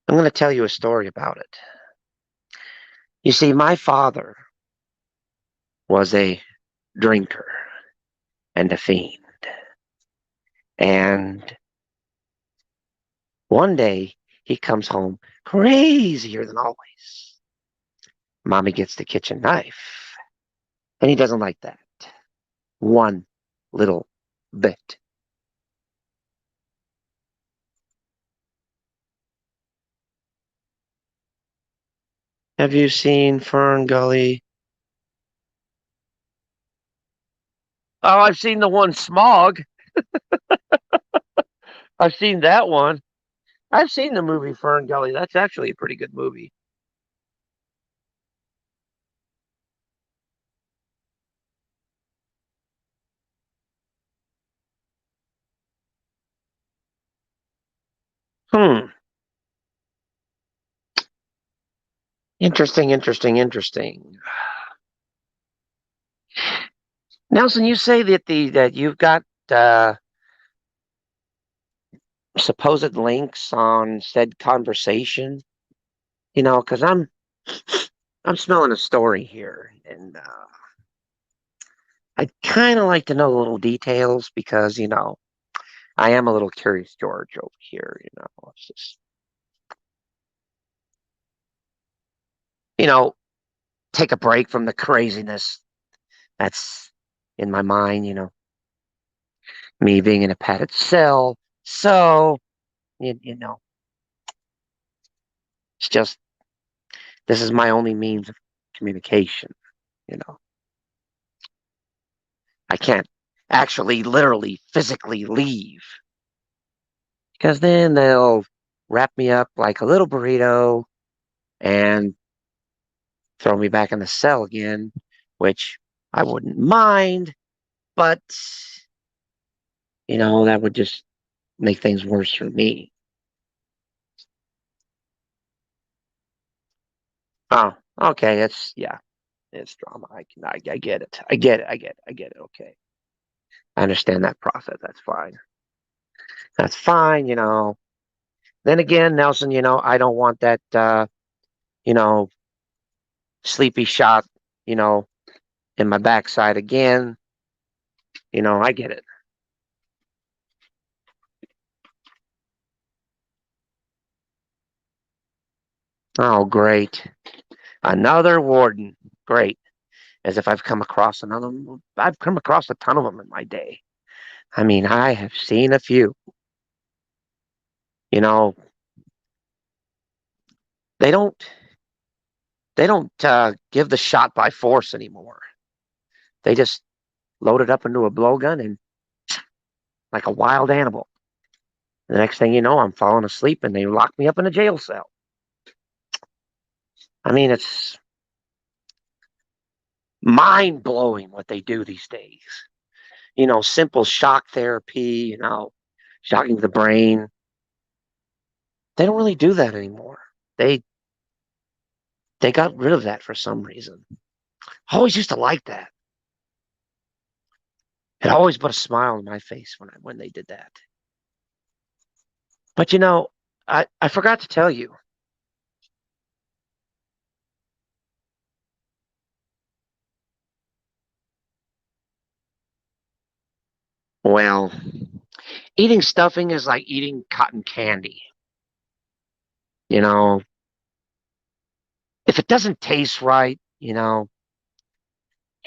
I'm going to tell you a story about it. You see, my father was a drinker and a fiend. And one day he comes home crazier than always. Mommy gets the kitchen knife. And he doesn't like that. One little bit. Have you seen Fern Gully? Oh, I've seen the one Smog. I've seen that one. I've seen the movie Fern Gully. That's actually a pretty good movie. Hmm. Interesting. Nelson, you say that you've got uh, supposed links on said conversation. Because I'm smelling a story here, and I'd kind of like to know the little details because I am a little curious, George, over here. It's just you know take a break from the craziness that's in my mind. Me being in a padded cell, so you know it's just this is my only means of communication. You know, I can't actually, literally, physically leave because then they'll wrap me up like a little burrito and throw me back in the cell again, which I wouldn't mind, but that would just make things worse for me. Oh, okay, it's drama. I get it. I get it. Okay, I understand that process. That's fine. That's fine. Then again, Nelson, I don't want that, you know, sleepy shot, you know, in my backside again. I get it. Oh, great. Another warden. Great. As if I've come across another. I've come across a ton of them in my day. I mean, I have seen a few. You know, they don't they don't give the shot by force anymore. They just load it up into a blowgun and like a wild animal. The next thing you know, I'm falling asleep and they lock me up in a jail cell. I mean, it's mind blowing what they do these days. Simple shock therapy, shocking the brain. They don't really do that anymore. They they got rid of that for some reason. I always used to like that. It always put a smile on my face when they did that. But I forgot to tell you. Well, eating stuffing is like eating cotton candy. You know, if it doesn't taste right, you're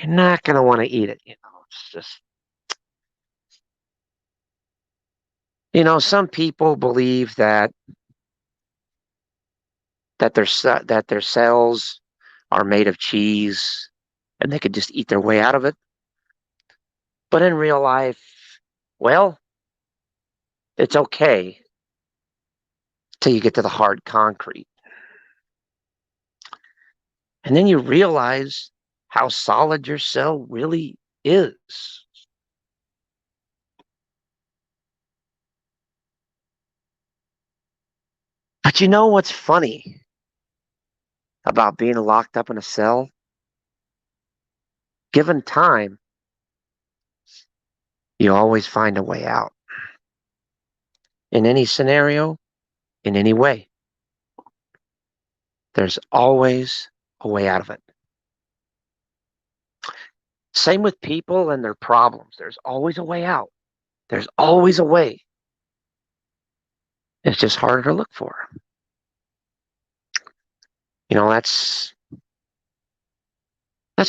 not gonna want to eat it. It's just, some people believe that their cells are made of cheese and they could just eat their way out of it. But in real life, well, it's okay till you get to the hard concrete. And then you realize how solid your cell really is. But you know what's funny about being locked up in a cell? Given time, you always find a way out. In any scenario, in any way, there's always a way out of it. Same with people and their problems. There's always a way out. There's always a way. It's just harder to look for. That's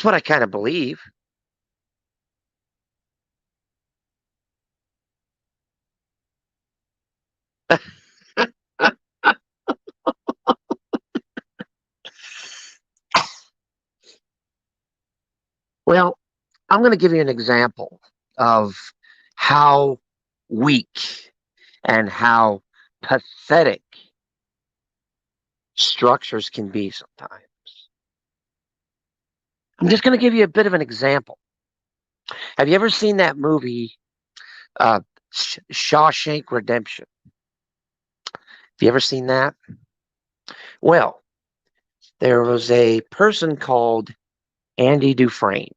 what I kind of believe. Well, I'm going to give you an example of how weak and how pathetic structures can be sometimes. I'm just going to give you a bit of an example. Have you ever seen that movie, uh, Shawshank Redemption? Have you ever seen that? Well, there was a person called Andy Dufresne.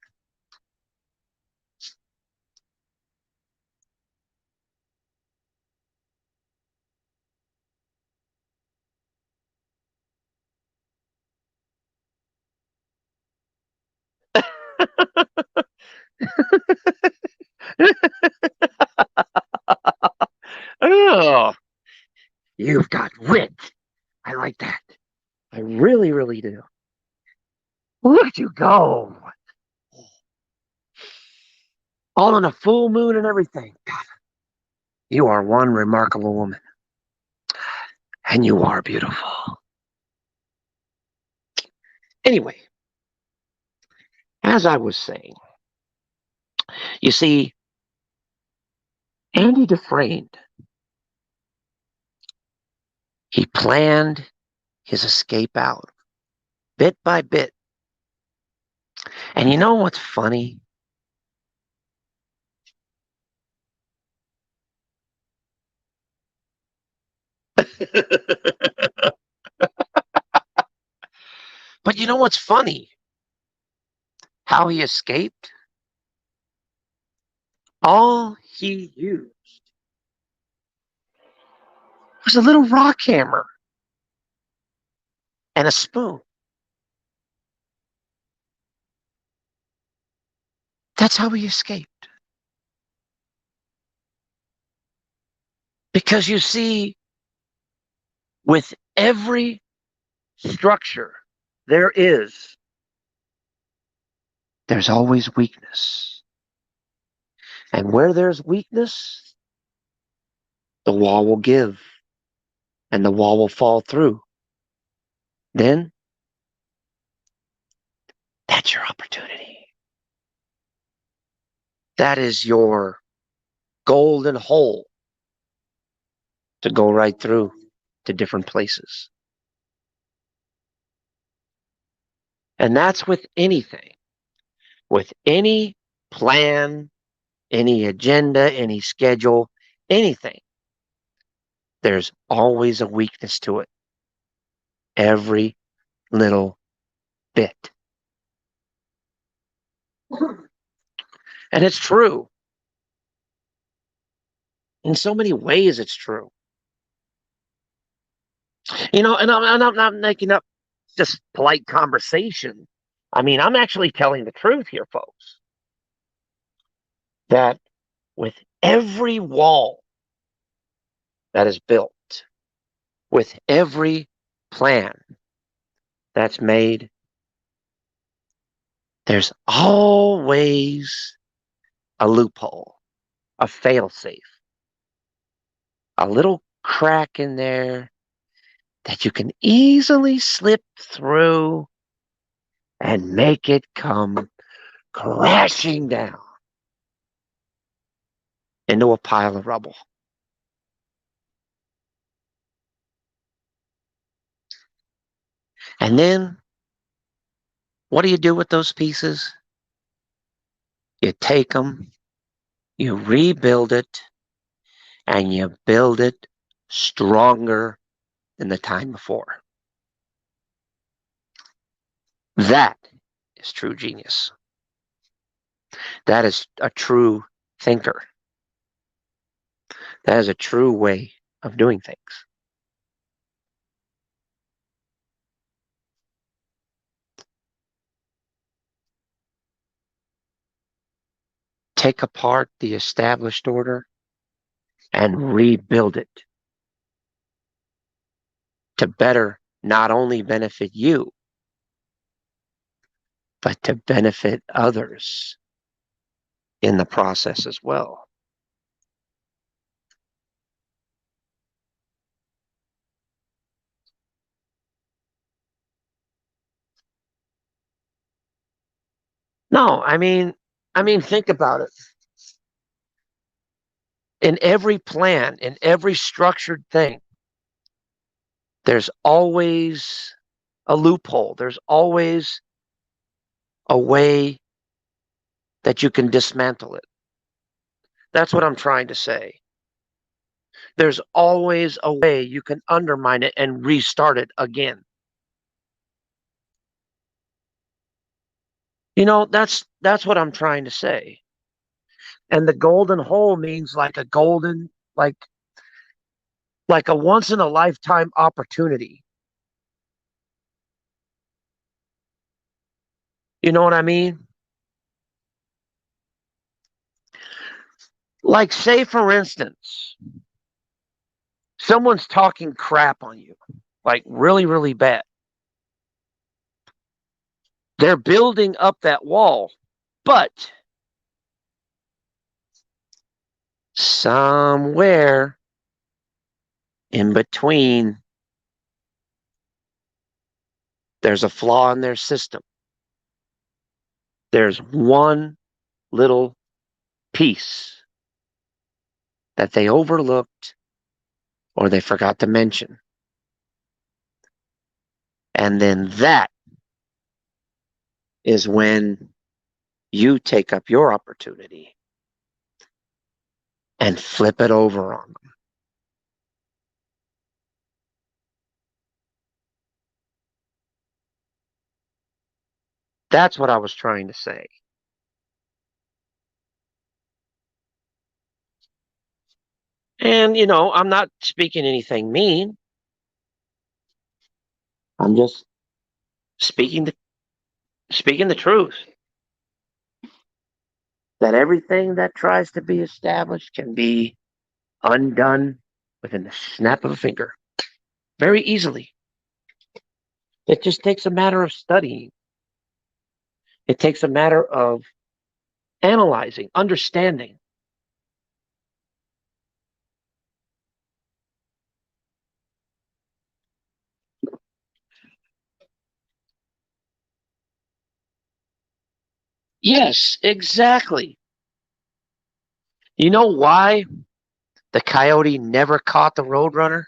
Oh, you've got wit. I like that. I really, really do. Look at you go. All on a full moon and everything. God, you are one remarkable woman. And you are beautiful. Anyway, as I was saying, you see, Andy Dufresne, he planned his escape out bit by bit. And you know what's funny? But you know what's funny? How he escaped? All he used was a little rock hammer and a spoon. That's how he escaped. Because you see, with every structure there's always weakness. And where there's weakness, the wall will give and the wall will fall through. Then that's your opportunity. That is your golden hole to go right through to different places. And that's with anything, with any plan, any agenda, any schedule, anything. There's always a weakness to it. Every little bit. And it's true. In so many ways, it's true. You know, and I'm not making up just polite conversation. I mean, I'm actually telling the truth here, folks. That with every wall that is built, with every plan that's made, there's always a loophole, a fail-safe, a little crack in there that you can easily slip through and make it come crashing down into a pile of rubble. And then, what do you do with those pieces? You take them, you rebuild it, and you build it stronger than the time before. That is true genius. That is a true thinker. That is a true way of doing things. Take apart the established order and rebuild it to better not only benefit you, but to benefit others in the process as well. No, I mean, think about it. In every plan, in every structured thing, there's always a loophole. There's always a way that you can dismantle it. That's what I'm trying to say. There's always a way you can undermine it and restart it again. You know, that's what I'm trying to say. And the golden hole means like a golden, like a once in a lifetime opportunity. You know what I mean? Like, say for instance, someone's talking crap on you, like really, really bad. They're building up that wall, but somewhere in between, there's a flaw in their system. There's one little piece that they overlooked or they forgot to mention. And then that is when you take up your opportunity and flip it over on them. That's what I was trying to say. And, I'm not speaking anything mean. I'm just speaking the truth. That everything that tries to be established can be undone within the snap of a finger. Very easily. It just takes a matter of studying. It takes a matter of analyzing, understanding. Yes, exactly. You know why the coyote never caught the roadrunner?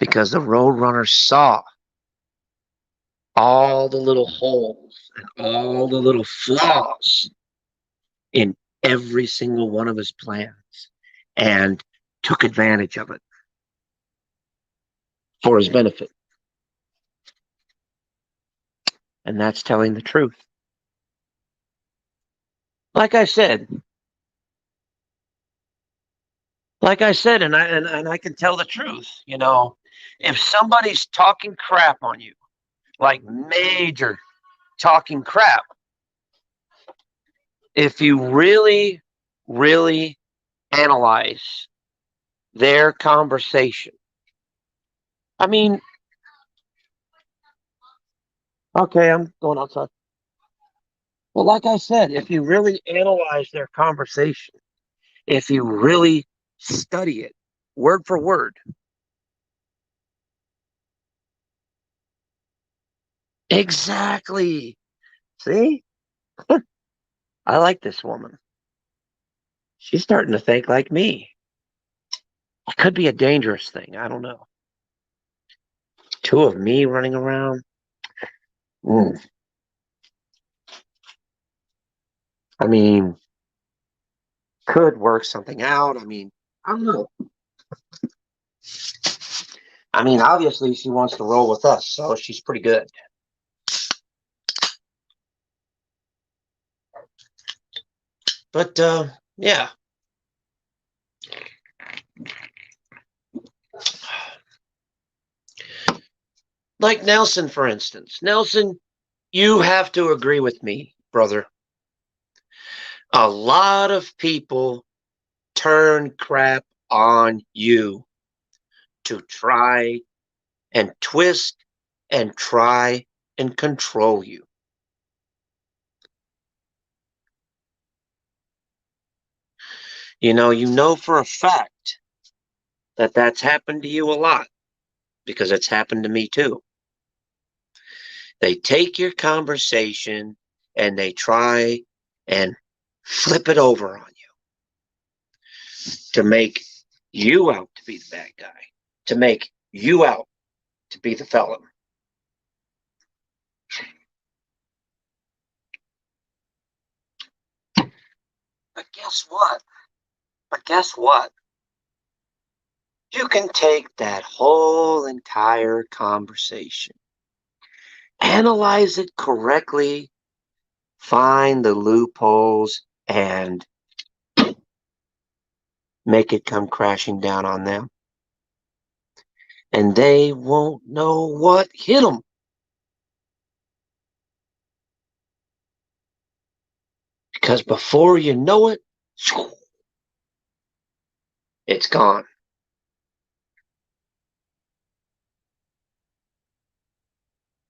Because the roadrunner saw all the little holes and all the little flaws in every single one of his plans and took advantage of it for his benefit. And that's telling the truth. Like I said, and I can tell the truth. If somebody's talking crap on you, like major talking crap, if you really, really analyze their conversation, I mean, okay, I'm going outside. Well, like I said, if you really analyze their conversation, if you really study it word for word, exactly. See, I like this woman. She's starting to think like me. It could be a dangerous thing. I don't know. Two of me running around. Mm. I mean, could work something out. I mean, I don't know. I mean, obviously she wants to roll with us, so she's pretty good. But yeah. Like Nelson, for instance. Nelson, you have to agree with me, brother. A lot of people turn crap on you to try and twist and try and control you. You know for a fact that that's happened to you a lot because it's happened to me too. They take your conversation and they try and flip it over on you to make you out to be the bad guy, to make you out to be the felon. But guess what? You can take that whole entire conversation, analyze it correctly, find the loopholes, and make it come crashing down on them. And they won't know what hit them. Because before you know it, it's gone.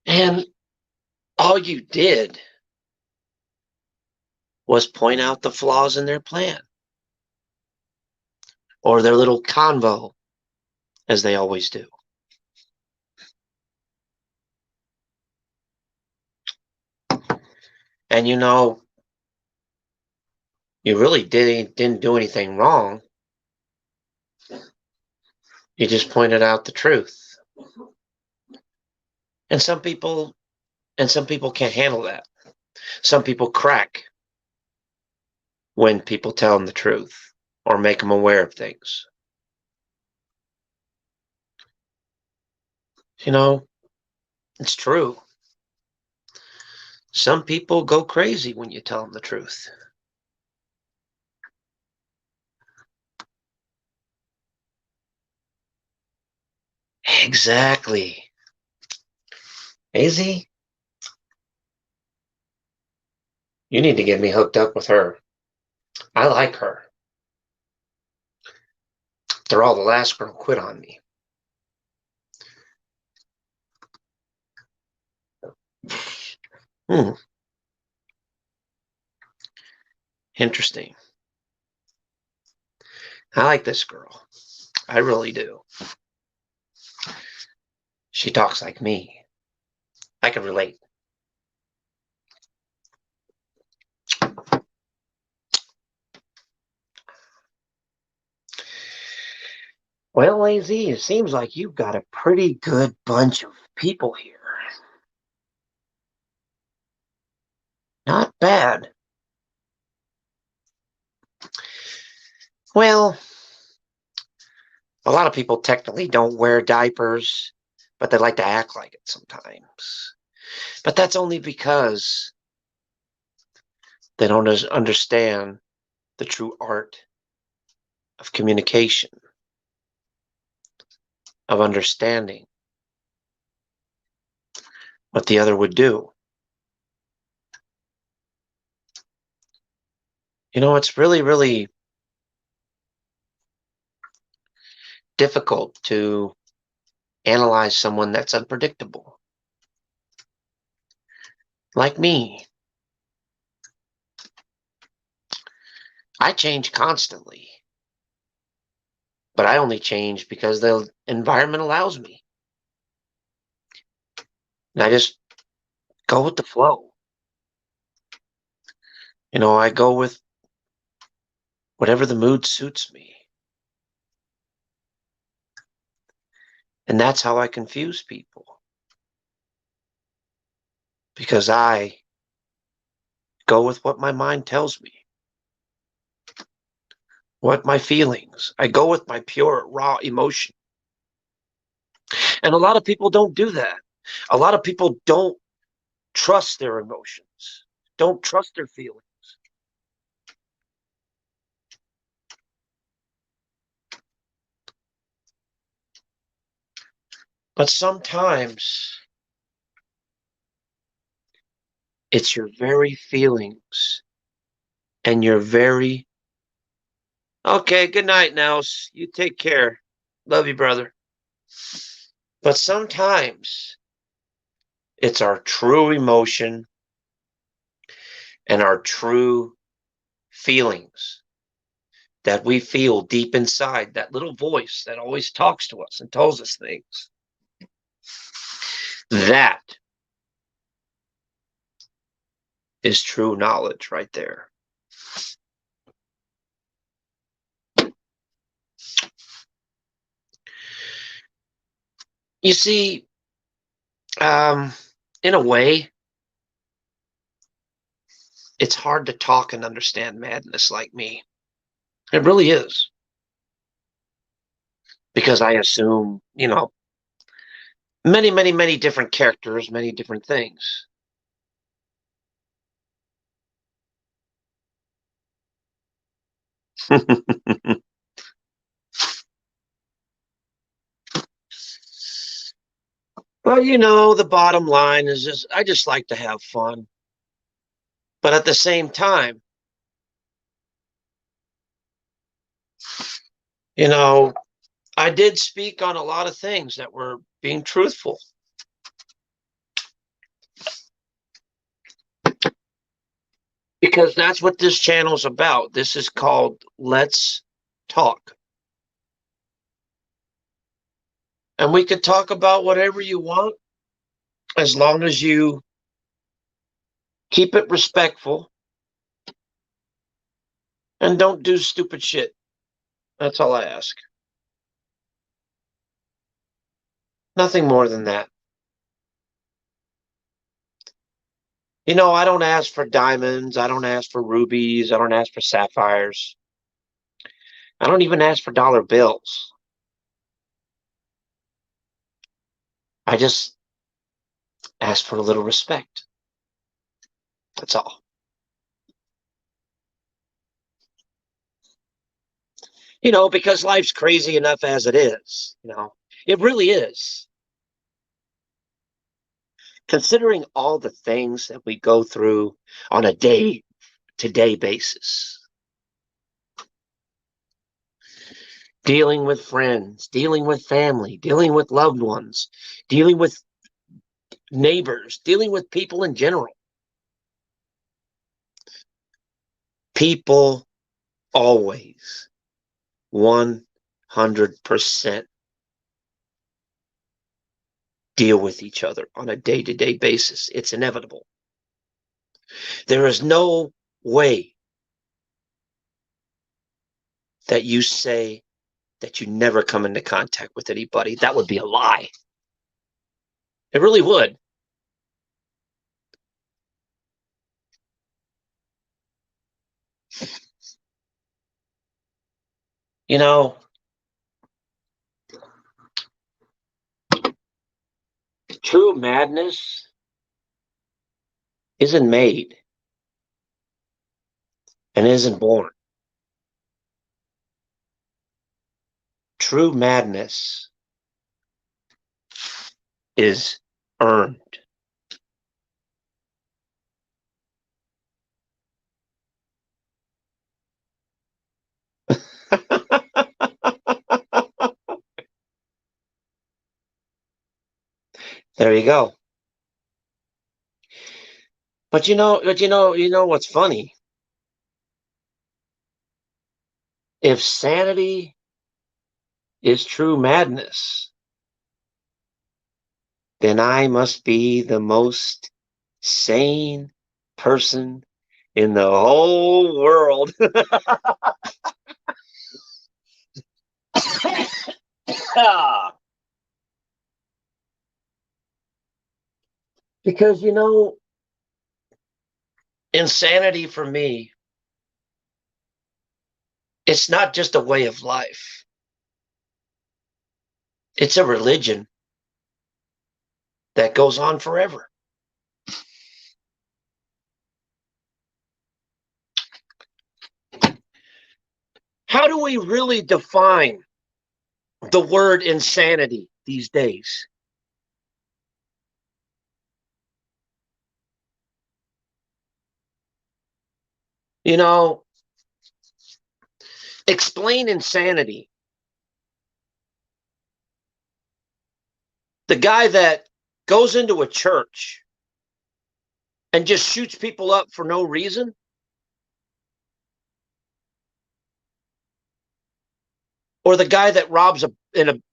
And all you did was point out the flaws in their plan or their little convo, as they always do. And you really didn't do anything wrong. You just pointed out the truth. And some people can't handle that. Some people crack when people tell them the truth or make them aware of things. It's true. Some people go crazy when you tell them the truth. Exactly. AZ, you need to get me hooked up with her. I like her. After all, the last girl quit on me. Hmm. Interesting. I like this girl. I really do. She talks like me. I can relate. Well, AZ, it seems like you've got a pretty good bunch of people here. Not bad. Well, a lot of people technically don't wear diapers, but they like to act like it sometimes. But that's only because they don't understand the true art of communication, of understanding what the other would do. You know, it's really, really difficult to analyze someone that's unpredictable. Like me. I change constantly. But I only change because the environment allows me. And I just go with the flow. You know, I go with whatever the mood suits me. And that's how I confuse people. Because I go with what my mind tells me. What my feelings. I go with my pure, raw emotion. And a lot of people don't do that. A lot of people don't trust their emotions, don't trust their feelings. But sometimes it's your very feelings and your very... Okay, good night, Nels. You take care. Love you, brother. But sometimes it's our true emotion and our true feelings that we feel deep inside, that little voice that always talks to us and tells us things. That is true knowledge right there. You see, in a way, it's hard to talk and understand madness like me. It really is. Because I assume, you know, many, many, many different characters, many different things. But, you know, the bottom line is just, I just like to have fun. But at the same time, you know, I did speak on a lot of things that were being truthful. Because that's what this channel's about. This is called Let's Talk. And we could talk about whatever you want, as long as you keep it respectful and don't do stupid shit. That's all I ask. Nothing more than that. You know, I don't ask for diamonds. I don't ask for rubies. I don't ask for sapphires. I don't even ask for dollar bills. I just ask for a little respect. That's all. You know, because life's crazy enough as it is, you know. It really is. Considering all the things that we go through on a day-to-day basis, dealing with friends, dealing with family, dealing with loved ones, dealing with neighbors, dealing with people in general. People always 100% deal with each other on a day-to-day basis. It's inevitable. There is no way that you say that you never come into contact with anybody. That would be a lie. It really would. You know, true madness isn't made and isn't born. True madness is earned. There you go. But you know what's funny? If sanity is true madness, then I must be the most sane person in the whole world. Because, insanity for me, it's not just a way of life. It's a religion that goes on forever. How do we really define the word insanity these days? Explain insanity. The guy that goes into a church and just shoots people up for no reason? Or the guy that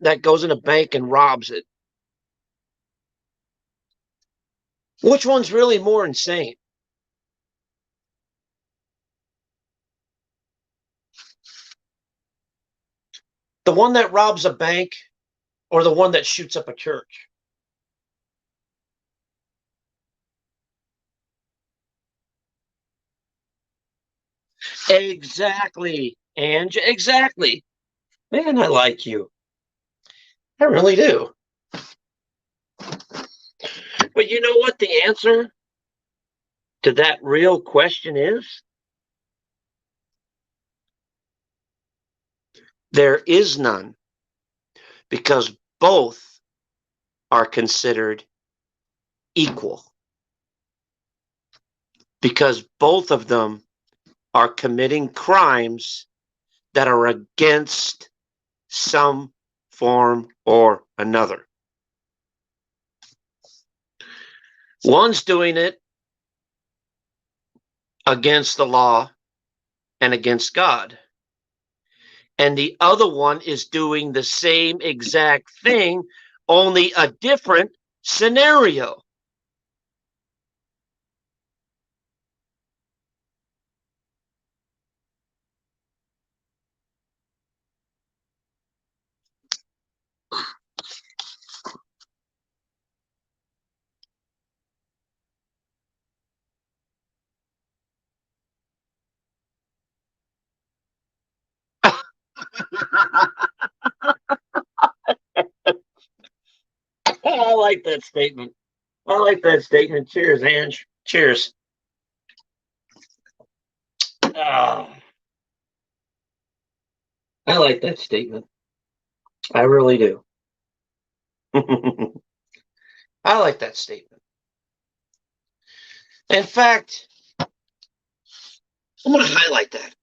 that goes in a bank and robs it? Which one's really more insane? The one that robs a bank or the one that shoots up a church? Exactly, Ange. Exactly. Man, I like you. I really do. But you know what the answer to that real question is? There is none, because both are considered equal. Because both of them are committing crimes that are against some form or another. One's doing it against the law and against God. And the other one is doing the same exact thing, only a different scenario. I like that statement. I like that statement. Cheers, Ange. Cheers. Ah, I like that statement. I really do. I like that statement. In fact, I'm going to highlight that.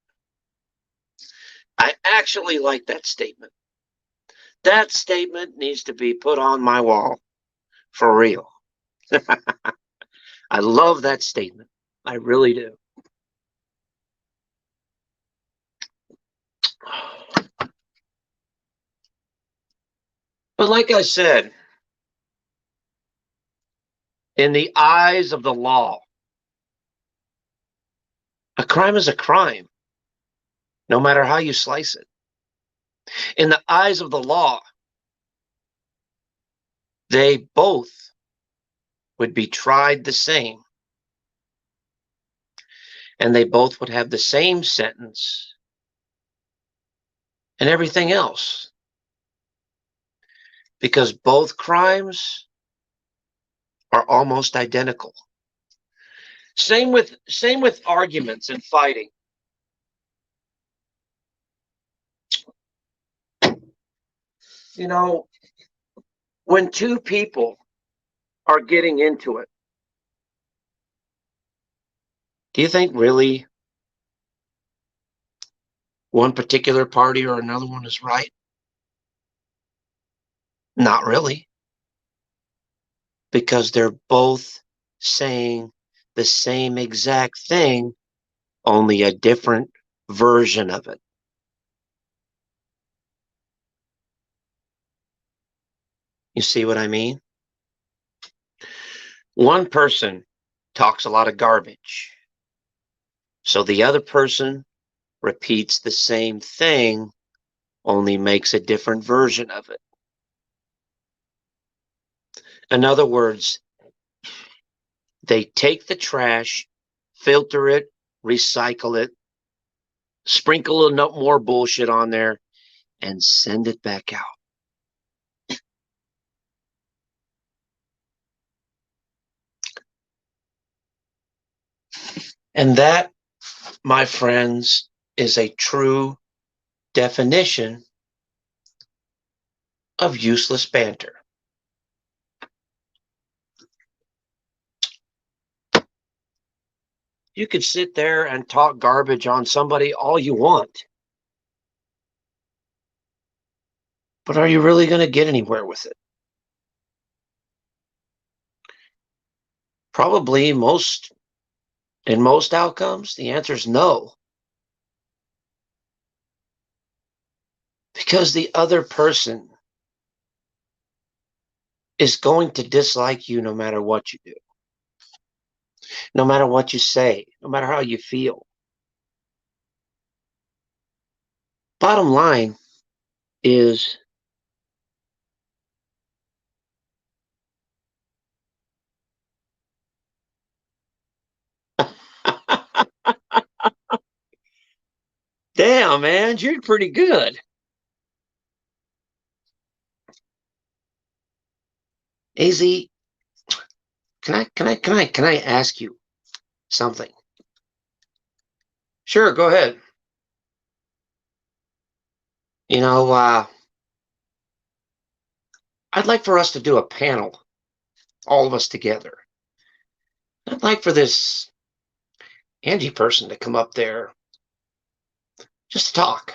I actually like that statement. That statement needs to be put on my wall for real. I love that statement. I really do. But like I said, in the eyes of the law, a crime is a crime, no matter how you slice it. In the eyes of the law, they both would be tried the same, and they both would have the same sentence and everything else, because both crimes are almost identical. Same with arguments and fighting. You know, when two people are getting into it, do you think really one particular party or another one is right? Not really, because they're both saying the same exact thing, only a different version of it. You see what I mean? One person talks a lot of garbage, so the other person repeats the same thing, only makes a different version of it. In other words, they take the trash, filter it, recycle it, sprinkle enough more bullshit on there, and send it back out. And that, my friends, is a true definition of useless banter. You could sit there and talk garbage on somebody all you want, but are you really going to get anywhere with it? Probably in most outcomes, the answer is no. Because the other person is going to dislike you no matter what you do, no matter what you say, no matter how you feel. Bottom line is, damn, man, you're pretty good. AZ, can I ask you something? Sure, go ahead. You know, I'd like for us to do a panel, all of us together. I'd like for this Angie person to come up there just to talk.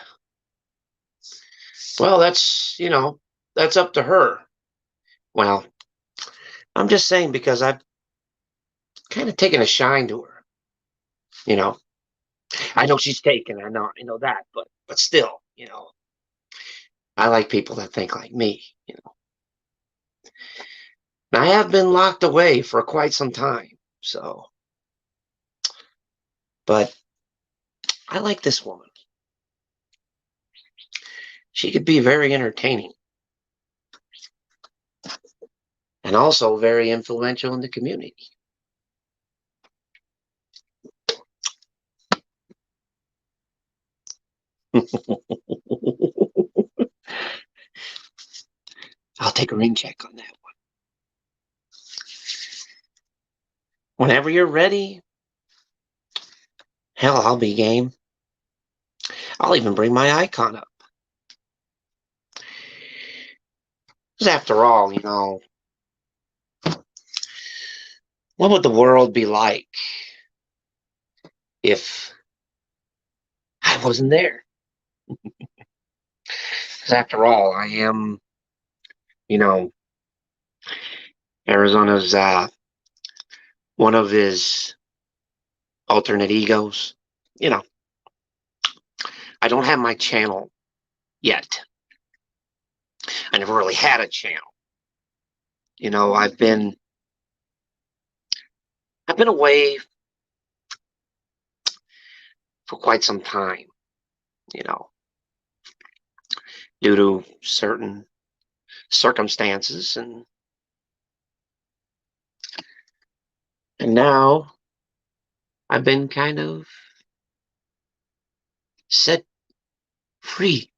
Well, that's up to her. Well, I'm just saying because I've kind of taken a shine to her. You know, I know she's taken. I know that, but still, I like people that think like me. And I have been locked away for quite some time, so. But I like this woman. She could be very entertaining and also very influential in the community. I'll take a ring check on that one. Whenever you're ready, hell, I'll be game. I'll even bring my icon up. Because after all, what would the world be like if I wasn't there? Because after all, I am, you know, Arizona's one of his alternate egos. I don't have my channel yet. I never really had a channel. I've been away for quite some time, due to certain circumstances, and now I've been kind of set free,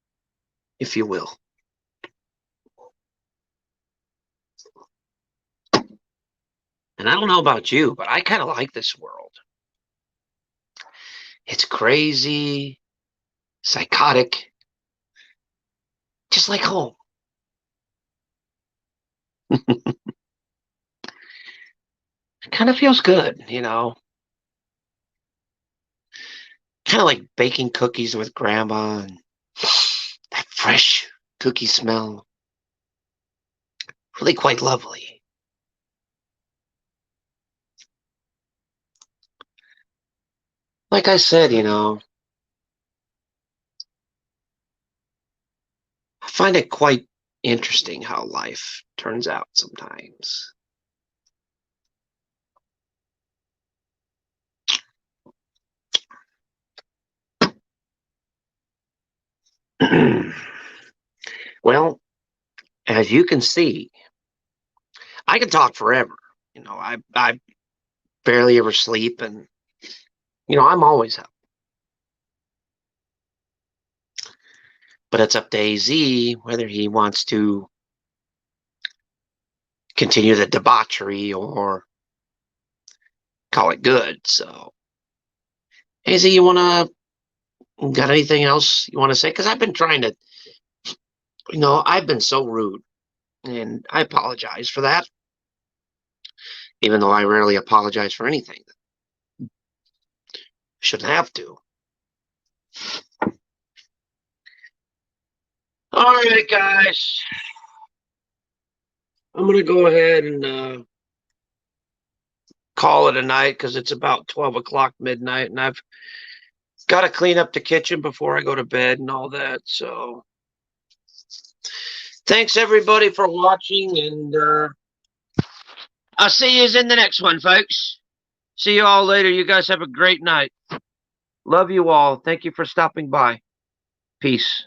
if you will. And I don't know about you, but I kind of like this world. It's crazy, psychotic, just like home. It kind of feels good, Kind of like baking cookies with grandma and that fresh cookie smell. Really quite lovely. Like I said, I find it quite interesting how life turns out sometimes. Well, as you can see, I can talk forever. I barely ever sleep, and I'm always up. But it's up to AZ whether he wants to continue the debauchery or call it good. So, AZ, got anything else you want to say? Because I've been trying to, I've been so rude, and I apologize for that. Even though I rarely apologize for anything. Shouldn't have to. All right, guys. I'm going to go ahead and call it a night because it's about 12 o'clock midnight, and I've got to clean up the kitchen before I go to bed and all that. So thanks, everybody, for watching, and I'll see you in the next one, folks. See you all later. You guys have a great night. Love you all. Thank you for stopping by. Peace.